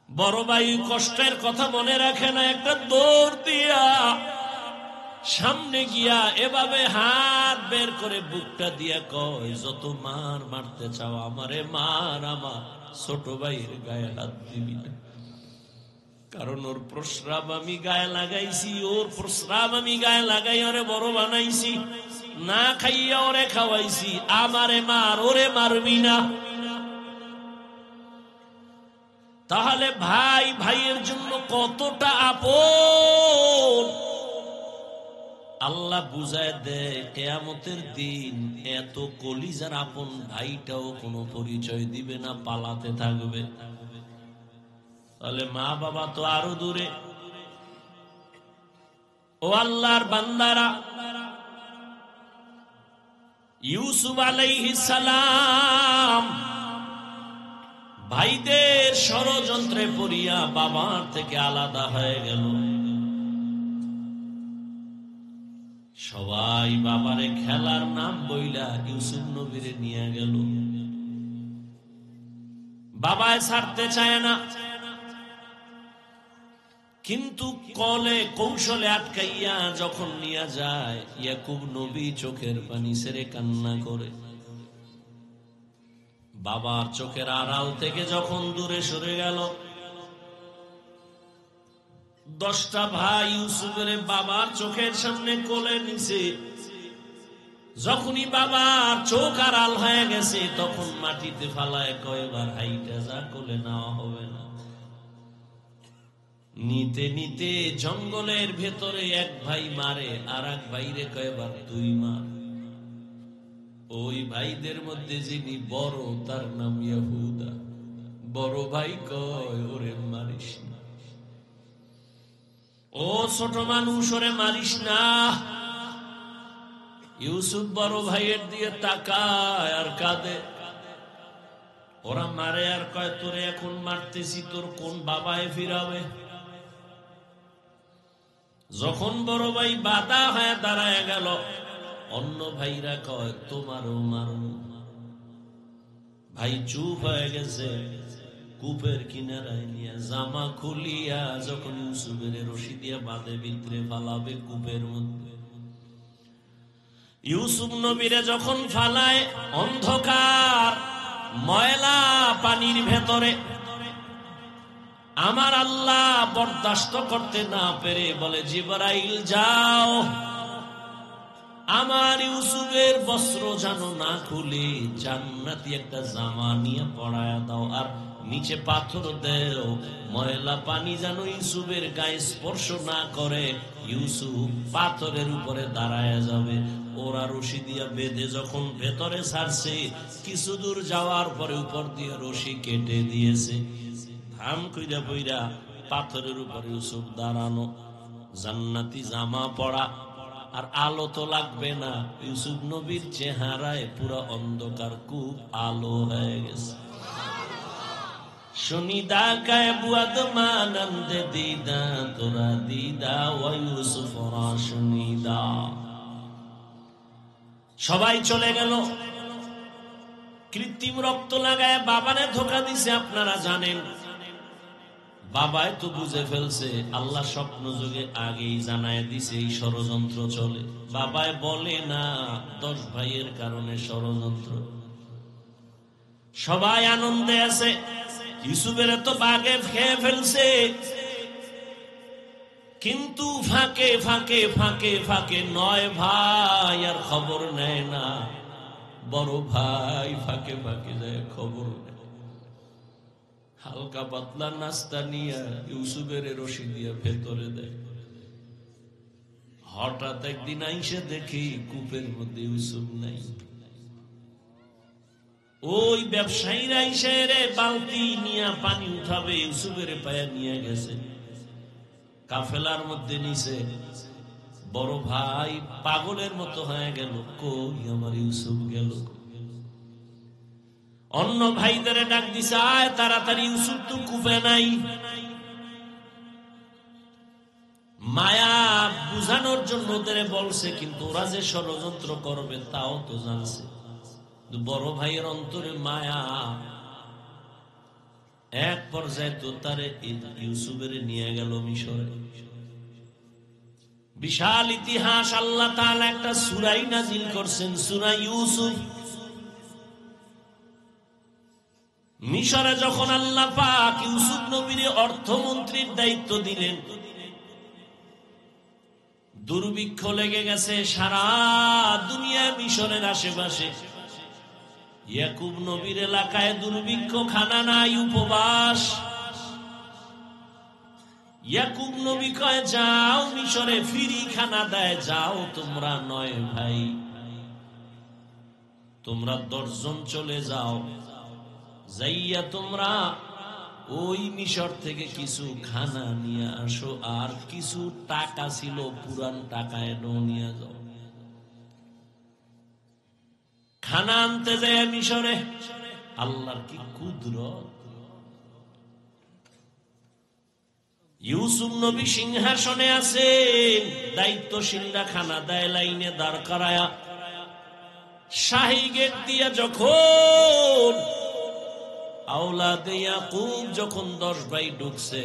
বড় ভাই কষ্টের কথা মনে রাখে না, একটা দৌড় দিয়া সামনে গিয়া এভাবে হাত বের করে বুকটা দিয়া কয়, যত মার মারতে চাও আমারে মার, আমার ছোট ভাইয়ের গায়ে হাত দিবি না। কারণ ওর প্রস্রাব আমি গায়ে লাগাইছি, ওর প্রস্রাব আমি গায়ে লাগাই ওরে বড় বানাইছি, না খাইয়া ওরে খাওয়াইছি, আমারে মার, ওরে মারবি না। তাহলে ভাই ভাইয়ের জন্য কতটা আপন আল্লাহ বুঝায় দেয়। কিয়ামতের দিন এত কলিজার আপন ভাইটাও কোনো পরিচয় দিবে না, পালাতে থাকবে। তাহলে মা বাবা তো আরো দূরে। ও আল্লাহর বান্দারা, ইউসুফ আলাইহিস সালাম ভাইদের ষড়যন্ত্রে পড়িয়া বাবার থেকে আলাদা হয়ে গেল। সবাই বাবারে খেলার নাম বইলা ইউসুফ নবীরে নিয়ে গেল। বাবায় ছাড়তে চায় না, কিন্তু কলে কৌশলে আটকাইয়া যখন নিয়ে যায়, ইয়াকুব নবী চোখের পানি ছেড়ে কান্না করে। বাবার চোখের আড়াল থেকে যখন দূরে সরে গেল, 10টা ভাই ইউসুফের বাবার চোখের সামনে কোলে নিছে। যখনই বাবার চোখ আড়াল হয়ে গেছে, তখন মাটিতে ফালায় কয়বার হাইটা যা, কোলে নেওয়া হবে না। নিতে নিতে জঙ্গলের ভেতরে এক ভাই মারে, আর এক ভাইরে কয়বার তুই মার। ওই ভাইদের মধ্যে যিনি বড়, তার নাম ইয়াহুদা। বড় ভাই কয়, ওরে মারিস না, ও ছোট মানুষ, ওরে মারিস না। ইউসুফ বড় ভাইয়ের দিয়ে তাকায় আর কাঁদে। ওরা মারে আর কয়, তোরে এখন মারতেছি, তোর কোন বাবায় ফিরাবে? যখন বড় ভাই বাধা হয়ে দাঁড়ায় গেল, অন্য ভাইরা কয়, তোমারও মারো। ভাই চুপ হয়ে গেছে। কূপের কিনারায় নিয়ে জামা খুলিয়া যখন ইউসুফের রশি দিয়া বাঁধে ভিতরে ফালাবে কূপের মধ্যে, ইউসুফ নবীরে যখন ফালায় অন্ধকার ময়লা পানির ভেতরে, আমার আল্লাহ বরদাস্ত করতে না পেরে বলে, জিবরাইল যাও, আমার ইউসুফের বস্ত্র যেন না খুলে জান্নাতি একটা জামা নিয়ে পরায়া দাও, আর নিচে পাথর দেও, ময়লা পানি যেন ইউসুফের গায়ে স্পর্শ না করে। ইউসুফ পাথরের উপরে দাঁড়ায় যাবে। ওরা রশি দিয়া বেঁধে যখন ভেতরে ছাড়ছে, কিছু দূর যাওয়ার পরে উপর দিয়ে রশি কেটে দিয়েছে। ধাম কইরা বইরা পাথরের উপরে ইউসুফ দাঁড়ানো, জান্নাতি জামা পরা, আর আলো তো লাগবে না। ইউসুফ নবীর চেহারায় পুরো অন্ধকার, খুব আলো হয়ে গেছে। শুনিদা কায় বুয়াদ মানন্দ দিদা, তোরা দিদা ও ইউসুফ রা শুনিদা। সবাই চলে গেল। কৃত্রিম রক্ত লাগায় বাবারে ধোকা দিছে, আপনারা জানেন। বাবায় তো বুঝে ফেলছে, আল্লাহ স্বপ্ন যুগে আগেই জানায় দিছে এই ষড়যন্ত্র চলে। বাবায় বলে না, 10 ভাইয়ের কারণে ষড়যন্ত্র। সবাই আনন্দে আছে। ইউসুফের তো বাগে খেয়ে ফেলছে, কিন্তু ফাঁকে ফাঁকে ফাঁকে ফাঁকে 9 ভাই আর খবর নেয় না। বড় ভাই ফাঁকে ফাঁকে যায়, খবর নেয়। হালকা পাতলা নাস্তা নিয়ে ইউসুফের রশি দিয়ে ভেতরে দেয়। হঠাৎ একদিন আইসে দেখি কূপের মধ্যে ইউসুফ নাই। ওই ব্যবসায়ীরা আইসে রে বালতি নিয়ে পানি উঠাবে, ইউসুফের পায়ে নিয়ে গেছে, কাফেলার মধ্যে নিছে। বড় ভাই পাগলের মতো হয়ে গেল, কই আমার ইউসুফ গেল। অন্য ভাইদের ডাক দিছে, আয় তাড়াতাড়ি, ইউসুফ তো কূপে নাই। মায়া বুঝানোর জন্য ওদের বলছে, কিন্তু ওরা যে ষড়যন্ত্র করবে তাও তো জানছে। বড় ভাইয়ের অন্তরে মায়া, এক পর্যায়ে তো তারে ইউসুফের নিয়ে গেল মিশরে। বিশাল ইতিহাস। আল্লাহ তাআলা একটা সূরা নাযিল করছেন, সূরা ইউসুফ। মিশরে যখন আল্লাহ পাক ইউসুফ নবীর অর্থমন্ত্রীর দায়িত্ব দিলেন, দুর্ভিক্ষ লেগে গেছে সারা দুনিয়া, মিশরের আশেপাশে। ইয়াকুব নবীর এলাকায় দুর্ভিক্ষ, খানা নাই, উপবাস। ইয়াকুব নবী কয়, যাও মিশরে ফ্রি খানা দেয়, যাও তোমরা 9 ভাই, তোমরা 10 জন চলে যাও, যাইয়া তোমরা ওই মিশর থেকে কিছু খানা নিয়ে আসো, আর কিছু টাকা ছিল পুরান টাকা এনে নিয়ে যাও। খানা আনতে যায় মিশরে। আল্লাহর কি কুদরত! ইউসুফ নবী সিংহাসনে আছে, দায়িত্বশীলরা খানা দেয় লাইনে দাঁড় করায়া। শাহী গেট দিয়া যখন আওলাদে ইয়াকুব যখন 10 ভাই ঢুকছে,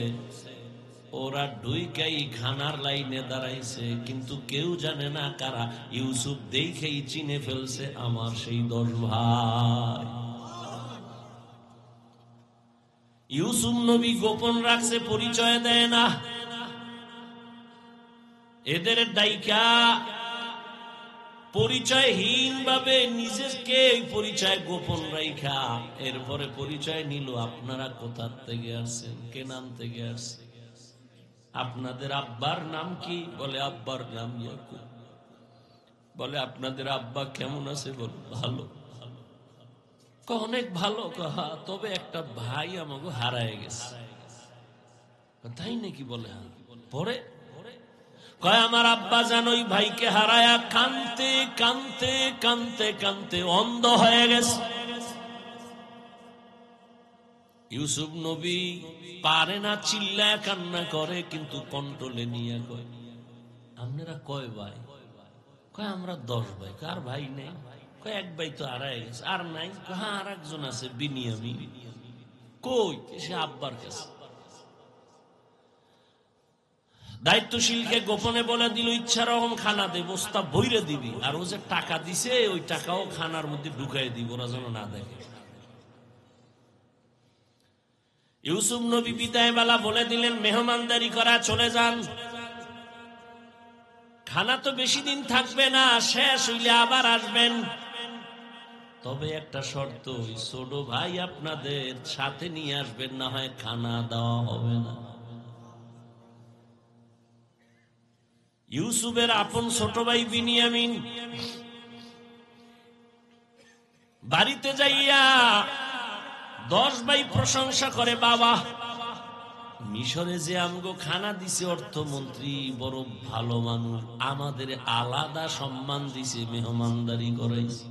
ওরা ঢুইকাই খানার লাইনে দাঁড়াইছে, কিন্তু কেউ জানে না কারা। ইউসুফ দেখেই চিনে ফেলছে আমার সেই 10 ভাই। ইউসুফ নবী গোপন রাখছে, পরিচয় দেয় না। এদের ডাইকা পরিচয়হীন ভাবে নিজেকে পরিচয় গোপন রাইখা এরপরে পরিচয় নিল, আপনারা কোথা থেকে আসছেন, কে নাম থেকে আসছেন, আপনাদের আব্বার নাম কি? বলে আব্বার নাম ইয়াকুব। বলে আপনাদের আব্বা কেমন আছে? বল ভালো। অনেক ভালো। তবে একটা ভাই আমাকে হারায় গেছে। তাই নাকি? বলে হ্যাঁ। পরে কয়, আমার আব্বা জান ওই ভাইকে হারায়া কানতে কানতে কানতে কানতে অন্ধ হয়ে গেছে। ইউসুফ নবী পারে না, চিল্লায় কান্না করে, কিন্তু কন্ট্রোলে নিয়ে কয়, আপনারা কয় ভাই? কয় আমরা 10 ভাই। কার ভাই নেই? কয় এক ভাই তো হারায় গেছে। আর নাই? হ্যাঁ আর একজন আছে, বিনিয়ামিন। কই? সে আব্বার কাছে। দায়িত্বশীলকে গোপনে বলে দিল, ইচ্ছা রকম খানা দে, বস্তা ভইরে দিবি, আর ও যে টাকা দিছে ওই টাকাও খানার মধ্যে ঢুকাই দিব, ওরা যেন না দেখে। ইউসুফ নবী বিদায় বেলা বলে দিলেন, মেহমানদারি করা, চলে যান। খানা তো বেশি দিন থাকবে না, শেষ হইলে আবার আসবেন। তবে একটা শর্ত, ওই ছোট ভাই আপনাদের সাথে নিয়ে আসবেন, না হয় খানা দেওয়া হবে না। ইউসুফের আপন ছোট ভাই বিনিয়ামিন বাড়িতে যাইয়া 10 ভাই প্রশংসা করে, বাবা মিশরে যে আমগো খানা দিছে অর্থমন্ত্রী বড় ভালো মানুষ, আমাদের আলাদা সম্মান দিছে, মেহমানদারি করাইছে।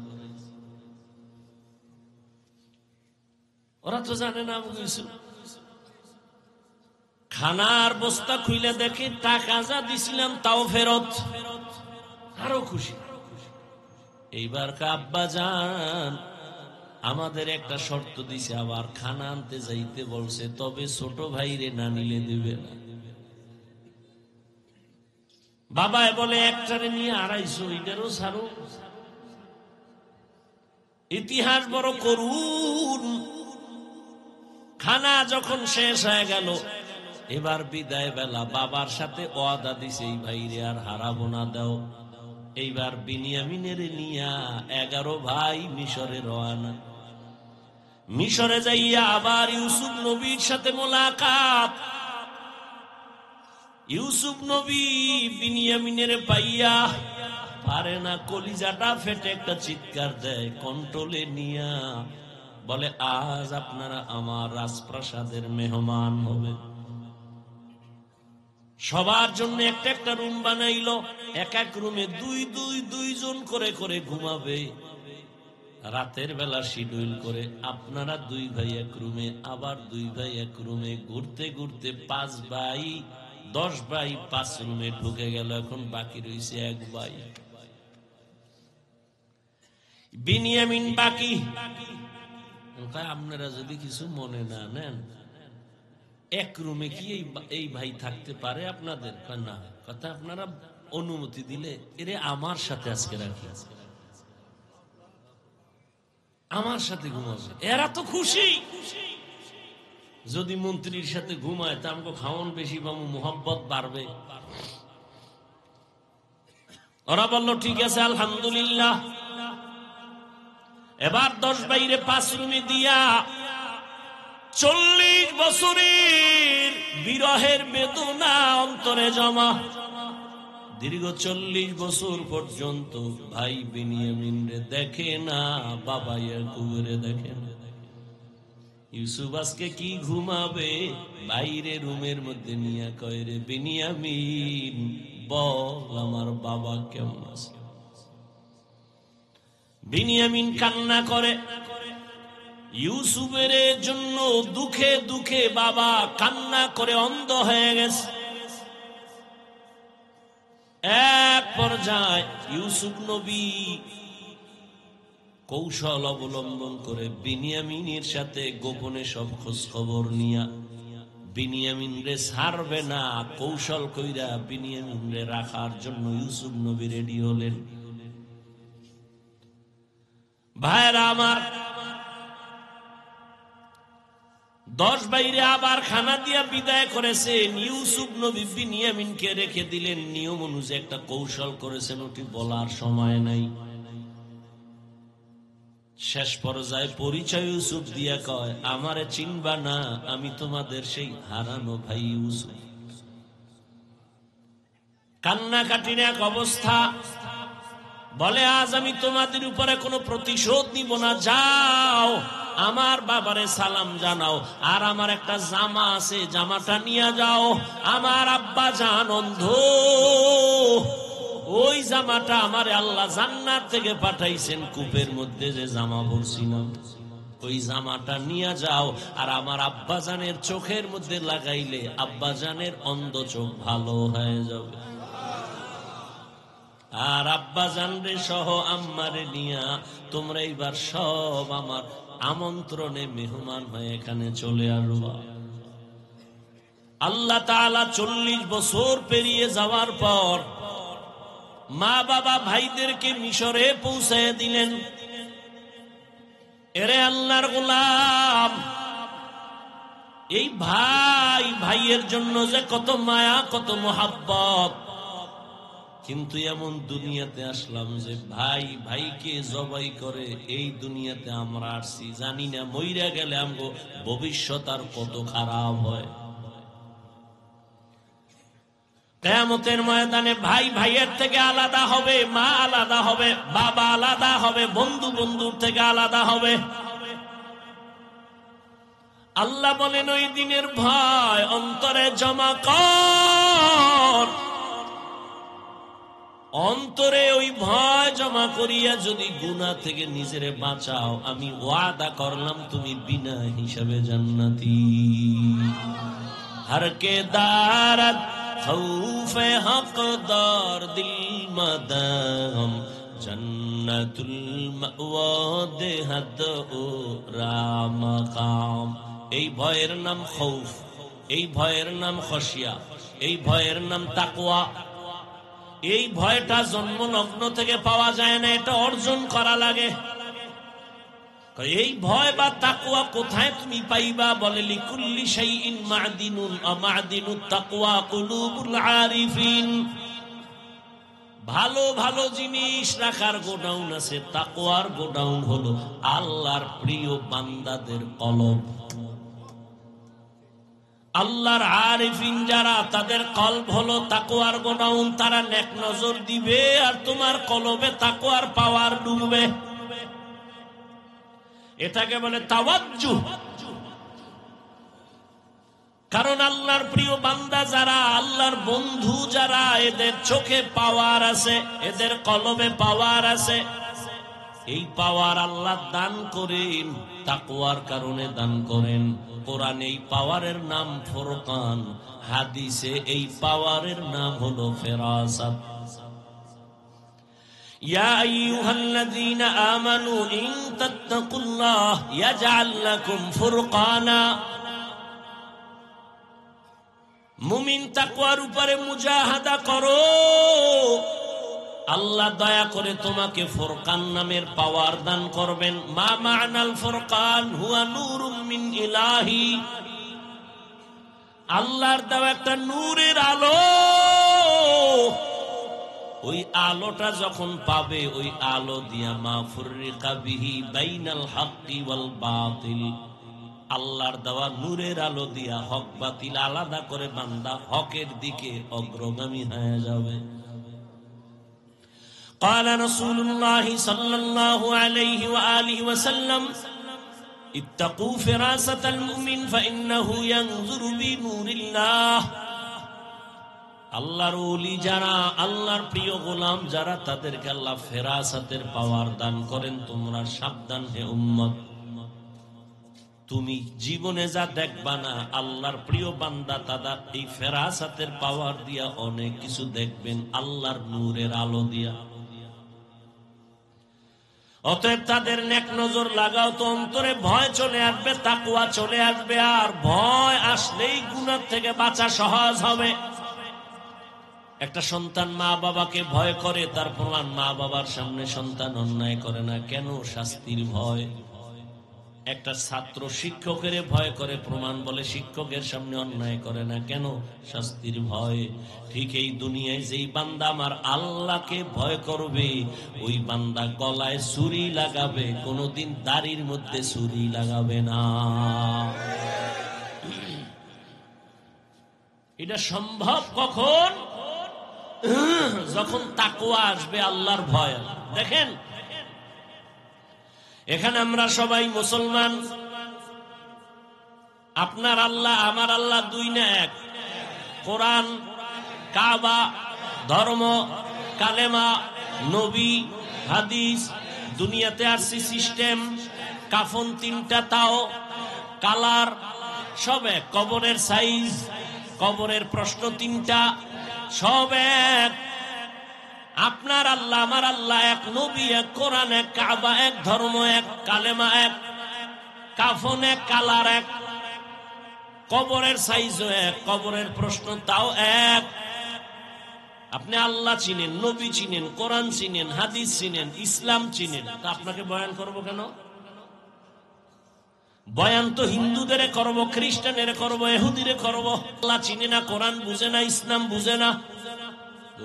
ওরা তো জানে না আমগো ইউসুফ। খানার বস্তা খুইলে দেখে টাকা যা দিছিলাম তাও ফেরত, আরো খুশি। এইবার আব্বা জান আমাদের একটা শর্ত দিছে, আবার খানা আনতে যাইতে বলছে, তবে ছোট ভাইরে না নিলে দেবে না। বাবায় বলে, একটারে নিয়ে 250, এটারও ছাড়ো। ইতিহাস বড় করুন। খানা যখন শেষ হয়ে গেল, এবার বিদায় বেলা বাবার সাথে ওয়াদা দিছে, এই ভাইরে আর হারাবো না, দাও। এইবার বিনিয়ামিনের নিয়া 11 ভাই মিশরে রওনা। মিশরে যাইয়া আবার ইউসুফ নবীর সাথে মোলাকাত। ইউসুফ নবী বিনিয়ামিনের পাইয়া পারে না, কলিজাটা ফেটে একটা চিৎকার দেয়, কন্ট্রোলে নিয়া বলে, আজ আপনারা আমার রাজপ্রাসাদের মেহমান হবে। সবার জন্য একটা একটা রুম বানাইলো, এক এক রুমে দুইজন করে করে ঘুমাবে। রাতের বেলা শিডিউল করে আপনারা 2 ভাই এক রুমে, আবার 2 ভাই এক রুমে, ঘুরতে ঘুরতে 5 ভাই 10 ভাই 5 রুমে ঢুকে গেল। এখন বাকি রয়েছে 1 ভাই বিনিয়ামিন বাকি। আপনারা যদি কিছু মনে না নেন, এক রুমে কি এই ভাই থাকতে পারে আপনাদের? না, কথা আপনারা অনুমতি দিলে এরে আমার সাথে আজকে রাখি, আমার সাথে ঘুমাবে। এরা তো খুশি। যদি মন্ত্রীর সাথে ঘুমায় তা আমাকে খাওয়ান বেশি পাবো, মোহাব্বত বাড়বে। ওরা বলল ঠিক আছে আলহামদুলিল্লাহ। এবার 10 বাইরে 5 রুমে দিয়া 40 বছরের বিরহের বেদনা অন্তরে জমা। দীর্ঘ 40 বছর পর্যন্ত ভাই বিনিয়ামিন রে দেখে না, বাবা ইয়াকুবরে দেখে না। ইউসুফ আজকে কি ঘুমাবে? বাইরে রুমের মধ্যে নিয়ে কয়, রে বিনিয়ামিন বল আমার বাবা কেমন আছে? বিনিয়ামিন কান্না করে। ইউসুফের জন্য দুঃখে দুঃখে বাবা কান্না করে অন্ধ হয়ে গেছে। এক পর্যায়ে ইউসুফ নবী কৌশল অবলম্বন করে বিনিয়ামিনের সাথে গোপনে সব খোঁজ খবর নিয়া বিনিয়ামিন রে ছাড়বে না, কৌশল কইরা বিনিয়ামিন রে রাখার জন্য ইউসুফ নবী রেডি হলেন। ভাইরা আমার, 10 বাইরে আবার খানা দিয়া বিদায় করেছেন। ইউসুফ নবী বিনিয়ামিনকে রেখে দিলেন। নিয়ম অনুযায়ী একটা কৌশল করেছেন, ওটি বলার সময় নাই। শেষ পর্যায়ে পরিচয় ইউসুফ দিয়া কয়, আমারে চিনবা না, আমি তোমাদের সেই হারানো ভাই ইউসুফ। কান্নাকাটির এক অবস্থা। বলে, আজ আমি তোমাদের উপরে কোনো প্রতিশোধ নিব না, যাও আমার বাবারে সালাম জানাও, আর আমার একটা জামা আছে, জামাটা নিয়ে যাও। আমার আব্বা জান অন্ধ, ওই জামাটা আমার আল্লাহ জান্নাত থেকে পাঠাইছেন, কূপের মধ্যে যে জামা পরছিলাম ওই জামাটা নিয়ে যাও। আর আমার আব্বা জানের চোখের মধ্যে লাগাইলে আব্বা জানের অন্ধ চোখ ভালো হয়ে যাবে। আর আব্বা জানরে সহ আম্মারে নিয়া তোমরা এইবার সব আমার আমন্ত্রণে মেহমান হয়ে এখানে চলে আসবা। আল্লাহ তাআলা 40 বছর পেরিয়ে যাওয়ার পর মা বাবা ভাইদেরকে মিশরে পৌঁছায় দিলেন। এরে আল্লাহর গোলাম, এই ভাই ভাইয়ের জন্য যে কত মায়া, কত মোহাব্বত, কিন্তু এমন দুনিয়াতে আসলাম যে ভাই ভাইকে জবাই করে এই দুনিয়াতে আমরা আসছি। জানি না মইরা গেলে আমগো ভবিষ্যৎ আর কত খারাপ হয়। কিয়ামতের ময়দানে ভাই ভাইয়ের থেকে আলাদা হবে, মা আলাদা হবে, বাবা আলাদা হবে, বন্ধু বন্ধুর থেকে আলাদা হবে। আল্লাহ বলেন, ওই দিনের ভয় অন্তরে জমা কর। অন্তরে ওই ভয় জমা করিয়া যদি গুনাহ থেকে নিজেরে বাঁচাও, আমি ওয়াদা করলাম তুমি বিনা হিসাবে জান্নাতি। हर के दारत खौफ हकदार दिल मदाम जन्नतुल मावा देहद ओ रामकाम। এই ভয়ের নাম খৌফ, এই ভয়ের নাম খশিয়া, এই ভয়ের নাম তাকওয়া। এই ভয়টা জন্মলগ্ন থেকে পাওয়া যায় না, এটা অর্জন করা লাগে। এই ভয় বা তাকওয়া কোথায় তুমি পাইবা? বলে লিকুল্লি শাইইন মা'দিনুন, মা'দিনুত তাকওয়া কুলুবুল আরিফিন। ভালো ভালো জিনিস রাখার গোডাউন আছে, তাকওয়ার গোডাউন হলো আল্লাহর প্রিয় বান্দাদের কলব। আল্লাহর আরিফিন যারা, তাদের কলব হলো তাকওয়ার গোডাউন। তারা নেক নজর দিবে আর তোমার কলবে তাকওয়ার পাওয়ার ডুববে। এটাকে বলে তাওয়াজ্জুহ। কারণ আল্লাহর প্রিয় বান্দা যারা, আল্লাহর বন্ধু যারা, এদের চোখে পাওয়ার আছে, এদের কলবে পাওয়ার আছে। এই পাওয়ার আল্লাহ দান করেন, তাকওয়ার কারণে দান করেন। কোরআনে এই পাওয়ারের নাম ফুরকান, হাদিসে এই পাওয়ারের নাম হলো ফেরাসাত। ইয়া আইয়ুহাল্লাযীনা আমানু ইন তাত্তাকুল্লাহ ইয়াজআল লাকুম ফুরকানা। মুমিন তাকওয়ার উপরে মুজাহাদা করো, আল্লাহ দয়া করে তোমাকে ফুরকান নামের পাওয়ার দান করবেন। মা মা'নাল ফুরকান হুয়া নূরুম মিন ইলাহি। আল্লাহর দেওয়া একটা নূরের আলো, ওই আলোটা যখন পাবে, ওই আলো দিয়া মা ফুররিকা বিহি বাইনাল হাক্কি ওয়াল বাতিল, আল্লাহর দেওয়া নূরের আলো দিয়া হক বাতিল আলাদা করে বান্দা হকের দিকে অগ্রগামী হয়ে যাবে। قال رسول الله صلى الله عليه وآله وسلم اتقوا فراسة المؤمن فإنه ينظر بنور الله। আল্লাহর ওলি যারা, আল্লাহর প্রিয় গোলাম যারা, তাদেরকে আল্লাহ ফেরাসাতের পাওয়ার দান করেন। তোমরা সাবধান হে উম্মত, তুমি জীবনে যা দেখবা না, আল্লাহর প্রিয় বান্দা তারা এই ফেরাসাতের পাওয়ার দিয়া অনেক কিছু দেখবেন, আল্লাহর নূরের আলো দিয়া। অতএব তাদের নেক নজর লাগাও তো অন্তরে ভয় চলে আসবে, তাকওয়া চলে আসবে। আর ভয় আসলেই গুনাহ থেকে বাঁচা সহজ হবে। একটা সন্তান মা বাবাকে ভয় করে, তার প্রমাণ মা বাবার সামনে সন্তান অন্যায় করে না। কেন? শাস্তির ভয়। একটা ছাত্র শিক্ষকের ভয় করে, প্রমাণ বলে শিক্ষকের সামনে অন্যায় করে না। কেন? শাস্তির ভয়। ঠিক এই দুনিয়ায় যেই বান্দা আমার আল্লাহকে ভয় করবে, ওই বান্দা গলায় ছুরি লাগাবে, কোনোদিন দাড়ির মধ্যে ছুরি লাগাবে না। এটা সম্ভব কখন? যখন তাকওয়া আসবে, আল্লাহর ভয়। দেখেন, এখানে আমরা সবাই মুসলমান। আপনার আল্লাহ আমার আল্লাহ দুই না এক। কোরআন, কাবা, ধর্ম, কালেমা, নবী, হাদিস, দুনিয়াতে আসছি সিস্টেম, কাফন তিনটা, তাও কালার, সব এক। কবরের সাইজ, কবরের প্রশ্ন তিনটা, সব এক। আপনার আল্লাহ আমার আল্লাহ এক, নবী এক, কোরআন এক, কাবা এক, ধর্ম এক, কালেমা এক, কাফন এক, কালার এক, কবরের সাইজও এক, কবরের প্রশ্ন তাও এক। আপনি আল্লাহ চিনেন, নবী চিনেন, কোরআন চিনেন, হাদিস চিনেন, ইসলাম চিনেন, তা আপনাকে বয়ান করব কেন? বয়ান তো হিন্দুদের করব, খ্রিস্টানের করব, ইহুদিরে করব। আল্লাহ চিনে না, কোরআন বুঝে না, ইসলাম বুঝে না,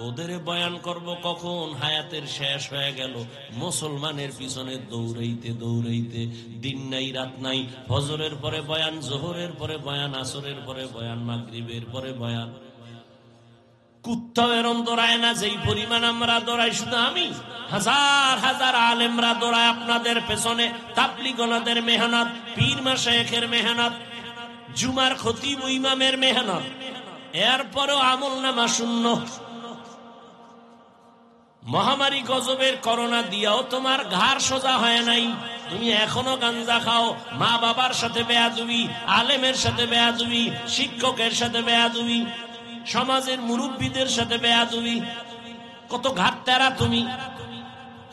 ওদের বয়ান করব কখন? হায়াতের শেষ হয়ে গেল, মুসলমানের পিছনে দৌড়াইতে দৌড়াইতে। দিন নাই রাত নাই, ফজরের পরে বয়ান, জোহরের পরে বয়ান, আসরের পরে বয়ান, মাগরিবের পরে বয়ান। কুত্তাও এরম দৌড়ায় না যেই পরিমাণ আমরা দৌড়াই। শুধু আমি, হাজার হাজার আলেমরা দৌড়ায় আপনাদের পেছনে। তাবলীগদের মেহনত, পীর মাশায়েখের মেহনত, জুমার খতিব ইমামের মেহনত, এরপরেও আমলনামা শূন্য। মহামারী গজবের করোনা দিয়াও তোমার ঘাড় সোজা হয় নাই। তুমি এখনো গাঞ্জা খাও, মা বাবার সাথে বেয়াদবি, আলেমের সাথে বেয়াদবি, শিক্ষকের সাথে বেয়াদবি, সমাজের মুরব্বীদের সাথে বেয়াদবি। কত ঘাট তেরা তুমি।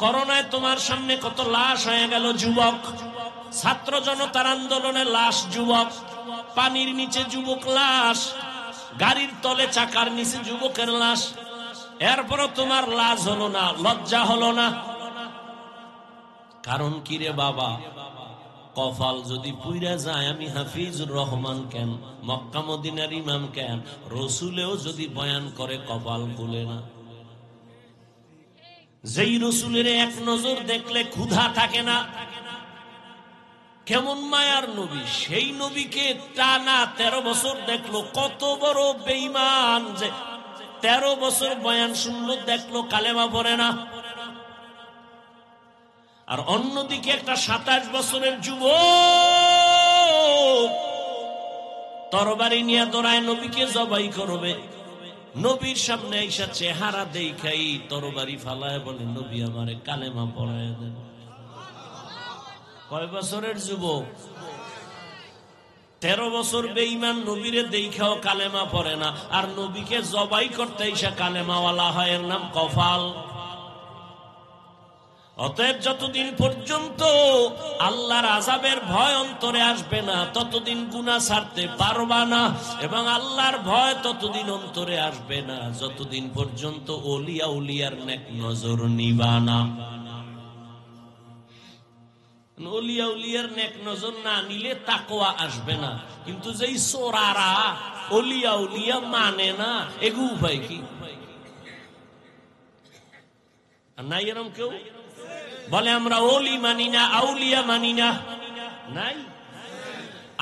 করোনায় তোমার সামনে কত লাশ হয়ে গেল যুবক। ছাত্র জনতার আন্দোলনে লাশ যুবক, পানির নিচে যুবক লাশ, গাড়ির তলে চাকার নিচে যুবকের লাশ। এরপরও তোমার লাজ হলো না, লজ্জা হলো না। কারণ কি রে বাবা? কপাল যদি পুইরা যায়, আমি হাফিজুর রহমান কেন, মক্কা মদিনার ইমাম কেন, রসুলেও যদি বয়ান করে কপাল খুলে না। যেই রসুলের এক নজর দেখলে ক্ষুধা থাকে না, কেমন মায়ার নবী, সেই নবীকে টানা 13 বছর দেখলো। কত বড় বেঈমান যে 13 বছর বয়ান শুনলো, দেখলো কালেমা পড়ে না। আর অন্যদিকে একটা 27 বছরের যুবক তরবারি নিয়ে দৌড়ায় নবীকে জবাই করবে। নবীর সামনে আইসা চেহারা দেখাই তরবারি ফালায় বলে, নবী আমারে কালেমা পড়ায় দেন। কয় বছরের যুবক? 13 বছর বেঈমান, নবীরে দেখাও কালেমা পড়ে না, আর নবীকে জবাই করতে আইসা কালেমাওয়ালা হয়, এর নাম কফাল। অতএব যতদিন পর্যন্ত আল্লাহর আযাবের ভয় অন্তরে আসবে না, ততদিন গুনাহ ছাড়তে পারবা না। এবং আল্লাহর ভয় ততদিন অন্তরে আসবে না যতদিন পর্যন্ত ওলিয়া উলিয়ার নেক নজর নিবা না। ওলিয়া উলিয়ার নেক নজর না নিলে তাকওয়া আসবে না। কিন্তু যেই চোরারা ওলিয়া উলিয়া মানে না, এগু উপায় কি? নাই এরকম কেউ বলে আমরা ওলি মানি না, আউলিয়া মানি না? নাই।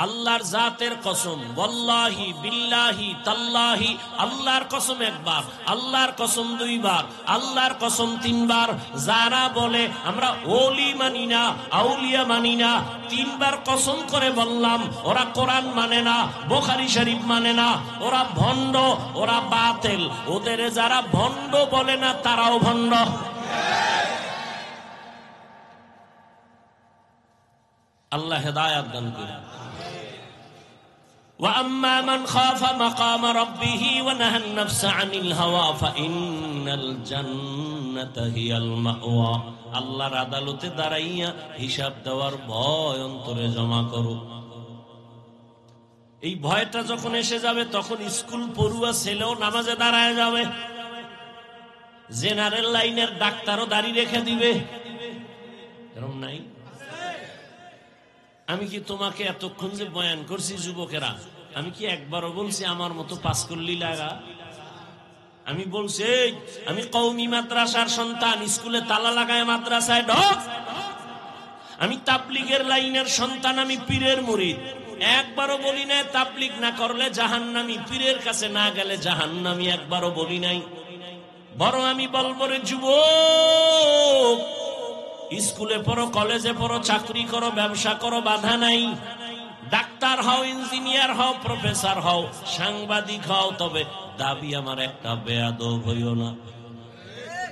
আল্লাহর জাতের কসম, ওয়াল্লাহি বিল্লাহি তাল্লাহি, আল্লাহর কসম একবার, আল্লাহর কসম দুইবার, আল্লাহর কসম তিনবার। যারা বলে আমরা ওলি মানি না, আউলিয়া মানি না, 3 বার কসম করে বললাম, ওরা কোরআন মানে না, বুখারী শরীফ মানে না, ওরা ভণ্ড, ওরা বাতিল। ওদের যারা ভণ্ড বলে না, তারাও ভণ্ড। আল্লাহ হেদায়েত দান করুন। وَأَمَّا مَنْ خَافَ مَقَامَ رَبِّهِ وَنَهَى النَّفْسَ عَنِ الْهَوَى فَإِنَّ الْجَنَّةَ هِيَ الْمَأْوَى। আল্লাহর আদালতে দাঁড়াইয়া হিসাব দেওয়ার ভয় অন্তরে জমা করো। এই ভয়টা যখন এসে যাবে, তখন স্কুল পড়ুয়া ছেলেও নামাজে দাঁড়ায় যাবে, জেনারেল লাইনের ডাক্তারও দাড়ি রেখে দিবে। এরকম নাই? আমি কি তোমাকে এতক্ষণ যে বয়ান করছি যুবকেরা, আমি কি একবারও বলছি আমার মতো পাস করলি লাগা? আমি বলছি আমি কওমি মাদ্রাসার সন্তান, স্কুলে তালা লাগায় মাদ্রাসায় ঢোক। আমি তাবলীগের লাইনের সন্তান, আমি পীরের মুরিদ। একবারও বলি নাই তাবলীগ না করলে জাহান্নামী, পীরের কাছে না গেলে জাহান্নামী, একবারও বলি নাই। বরং আমি বলবো রে যুবক, স্কুলে পড়ো, কলেজে পড়ো, চাকরি করো, ব্যবসা করো, বাধা নাই। ডাক্তার হও, ইঞ্জিনিয়ার হও, প্রফেসর হও, সাংবাদিক হও, তবে দাবি আমার একটা, বেয়াদব হইও না।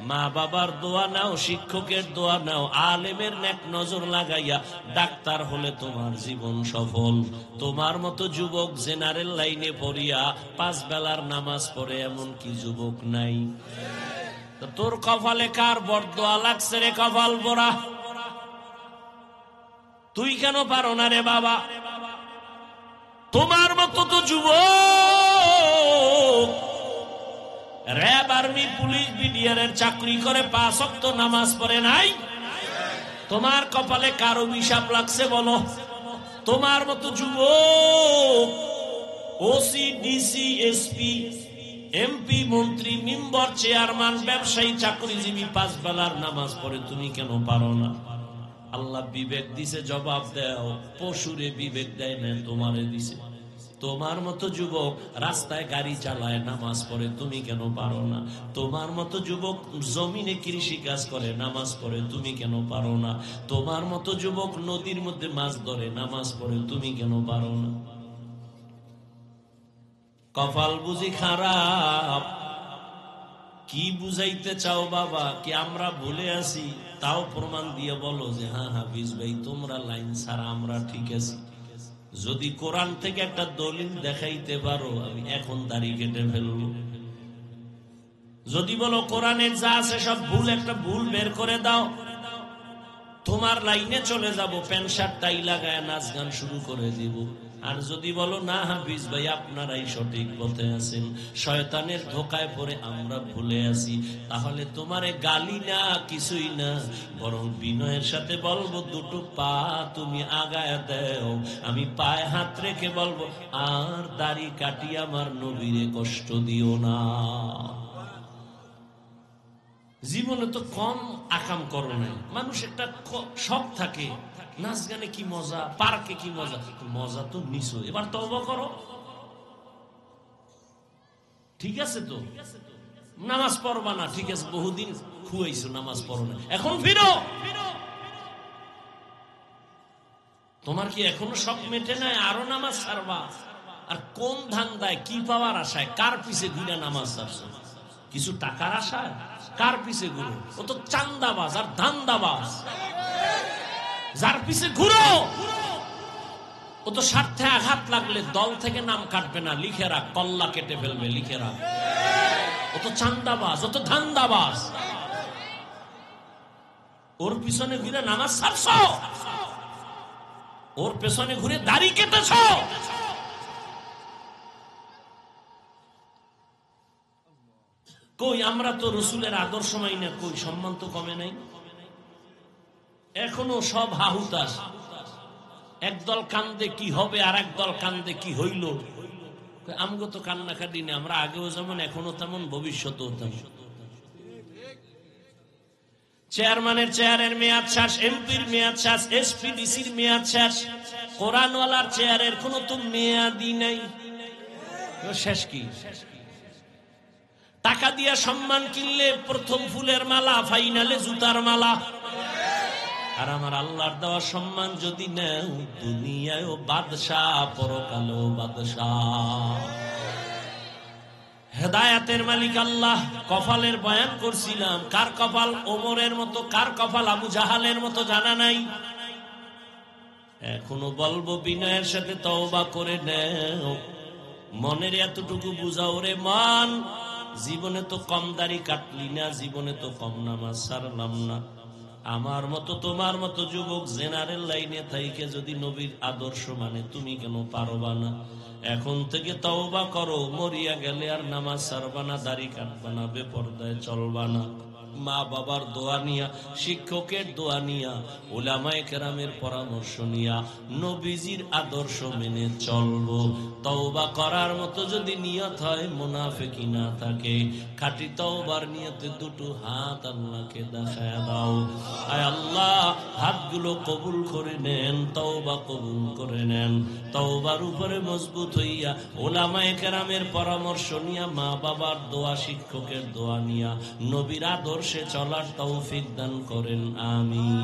মা বাবার দোয়া নাও, শিক্ষকের দোয়া নাও, আলেমের নেক নজর লাগাইয়া ডাক্তার হলে তোমার জীবন সফল। তোমার মতো যুবক জেনারেল লাইনে পড়িয়া 5 বেলার নামাজ পড়ে এমন কি যুবক নাই? তোর কপালে কার বরদোয়া লাগছে রে কপাল পোড়া? তুই কেন পারো না রে বাবা? তোমার মতো তো যুবক র‍্যাব, আর্মি, পুলিশ, বিডিআর চাকরি করে 5 ওয়াক্ত নামাজ পড়ে নাই। তোমার কপালে কার অভিশাপ লাগছে বলো? তোমার মতো যুবক ওসি, ডিসি, এসপি, এমপি, মন্ত্রী, মেম্বার, চেয়ারম্যান, ব্যবসায়ী, চাকরিজীবী 5 বেলার নামাজ পড়ে, তুমি কেন পারো না? আল্লাহ বিবেক দিছে, জবাব দাও। পশুরে বিবেক দেয় না, তোমারে দিছে। তোমার মতো যুবক রাস্তায় গাড়ি চালায়, নামাজ পড়ে, তুমি কেন পারো না? তোমার মতো যুবক জমিনে কৃষি কাজ করে, নামাজ পড়ে, তুমি কেন পারো না? তোমার মতো যুবক নদীর মধ্যে মাছ ধরে, নামাজ পড়ে, তুমি কেন পারো না? কপাল বুঝি খারাপ? কি বুঝাইতে চাও বাবা? কি আমরা ভুলে আছি? তাও প্রমাণ দিয়ে বলো যে হ্যাঁ হাফিজ ভাই, তোমরা লাইন ছাড়া আমরা ঠিক আছি। যদি কোরআন থেকে একটা দলিল দেখাইতে পারো, আমি এখন দাড়ি কেটে ফেলবো। যদি বলো কোরআনের যা আছে সব ভুল, একটা ভুল বের করে দাও, তোমার লাইনে চলে যাব, প্যান্ট শার্ট টাই লাগায় নাচ গান শুরু করে দিব। আর যদি বলো না হাফিজ ভাই আপনারাই সঠিক পথে আছেন, শয়তানের ধোকায় পড়ে আমরা ভুলে আছি, তাহলে তোমারে গালি না, কিছুই না, বরং বিনয়ের সাথে বলবো, 2টো পা তুমি আগায় দাও। আমি পায়ে হাত রেখে বলবো, আর দাড়ি কাটি আমার নবীরে কষ্ট দিও না। জীবনে তো কম আকাম করো নাই। মানুষ একটা শখ থাকে, নাচ গানে কি মজা, পার্কে কি মজা, মজা তো নিছো, এবার তওবা করো। ঠিক আছে তো, নামাজ পড়বা না, ঠিক আছে, বহুদিন খুয়াইছো, নামাজ পড়ো না, এখন ফিরো। তোমার কি এখনো শখ মেটে নাই, আরো নামাজ ছাড়বা? আর কোন ধান্দায়, কি পাওয়ার আশায়, কার পিছে ঘুরে নামাজ ছাড়ছো? কিছু টাকার আশায়? কার পিছে ঘুরো? ও তো চান্দাবাজ আর ধান্দাবাজ। যার পিছে ঘুরো ও তো স্বার্থে আঘাত লাগলে দল থেকে নাম কাটবে না, লিখে রাখ, কল্লা কেটে ফেলবে, লিখে রাখ। ও তো চান্দাবাজ, ও তো ধান্দাবাজ। ওর পিছনে ঘুরে নামাজ ছাড়ছো, ওর পেছনে ঘুরে দাড়ি কেটেছ। কই আমরা তো রসুলের আদর্শ মাইনা, কই সম্মান তো কমে নাই। এখনো সব হাহুতাস, একদল কান্দে কি হবে আর একদল কান্দে কি হইল। আমগো তো কান্নাকাটি না, আমরা আগেও যেমন এখনো তেমন, ভবিষ্যতেও তেমন। চেয়ারম্যানের চেয়ারের মেয়াদ শেষ, এমপির মেয়াদ শেষ, এসপিডিসির মেয়াদ শেষ, কোরআনওয়ালার চেয়ারের কোনো তো মেয়াদই নাই। শেষ কি? টাকা দিয়া সম্মান কিনলে প্রথম ফুলের মালা, ফাইনালে জুতার মালা। আর আমার আল্লাহর দেওয়া সম্মান যদি নেও, দুনিয়ায় বাদশাহ, পরকালেও বাদশাহ। হেদায়াতের মালিক আল্লাহ। কপালের বয়ান করছিলাম, কার কপাল ওমরের মতো, কার কপাল আবু জাহালের মতো জানা নাই। এখনো বলবো, বিনয়ের সাথে তওবা করে নেও, মনের এতটুকু বুঝাও রে মান, জীবনে তো কম দাড়ি কাটলি না, জীবনে তো কম নামাজ ছাড়লাম না। আমার মতো তোমার মতো যুবক জেনারেল লাইনে থাইকে যদি নবীর আদর্শ মানে, তুমি কেন পারবা না? এখন থেকে তওবা করো, মরিয়া গেলে আর নামাজ ছাড়বা না, দাড়ি কাটবা না, বেপরদায় চলবা না। মা বাবার দোয়া নিয়া, শিক্ষকের দোয়া নিয়া, উলামায়ে কেরামের পরামর্শ নিয়া, নবীজির আদর্শ মেনে চলবো। তওবা করার মতো যদি নিয়ত হয়, মুনাফিকি না থাকে, খাঁটি তওবার নিয়তে দুটো হাত আল্লাহকে দেখায় দাও। আয় আল্লাহ, হাতগুলো কবুল করে নেন, তওবা কবুল করে নেন। তওবার উপরে মজবুত হইয়া, উলামায়ে কেরামের পরামর্শ নিয়া, মা বাবার দোয়া, শিক্ষকের দোয়া নিয়া, নবীর আদর্শে চলার তৌফিক দান করেন, আমিন।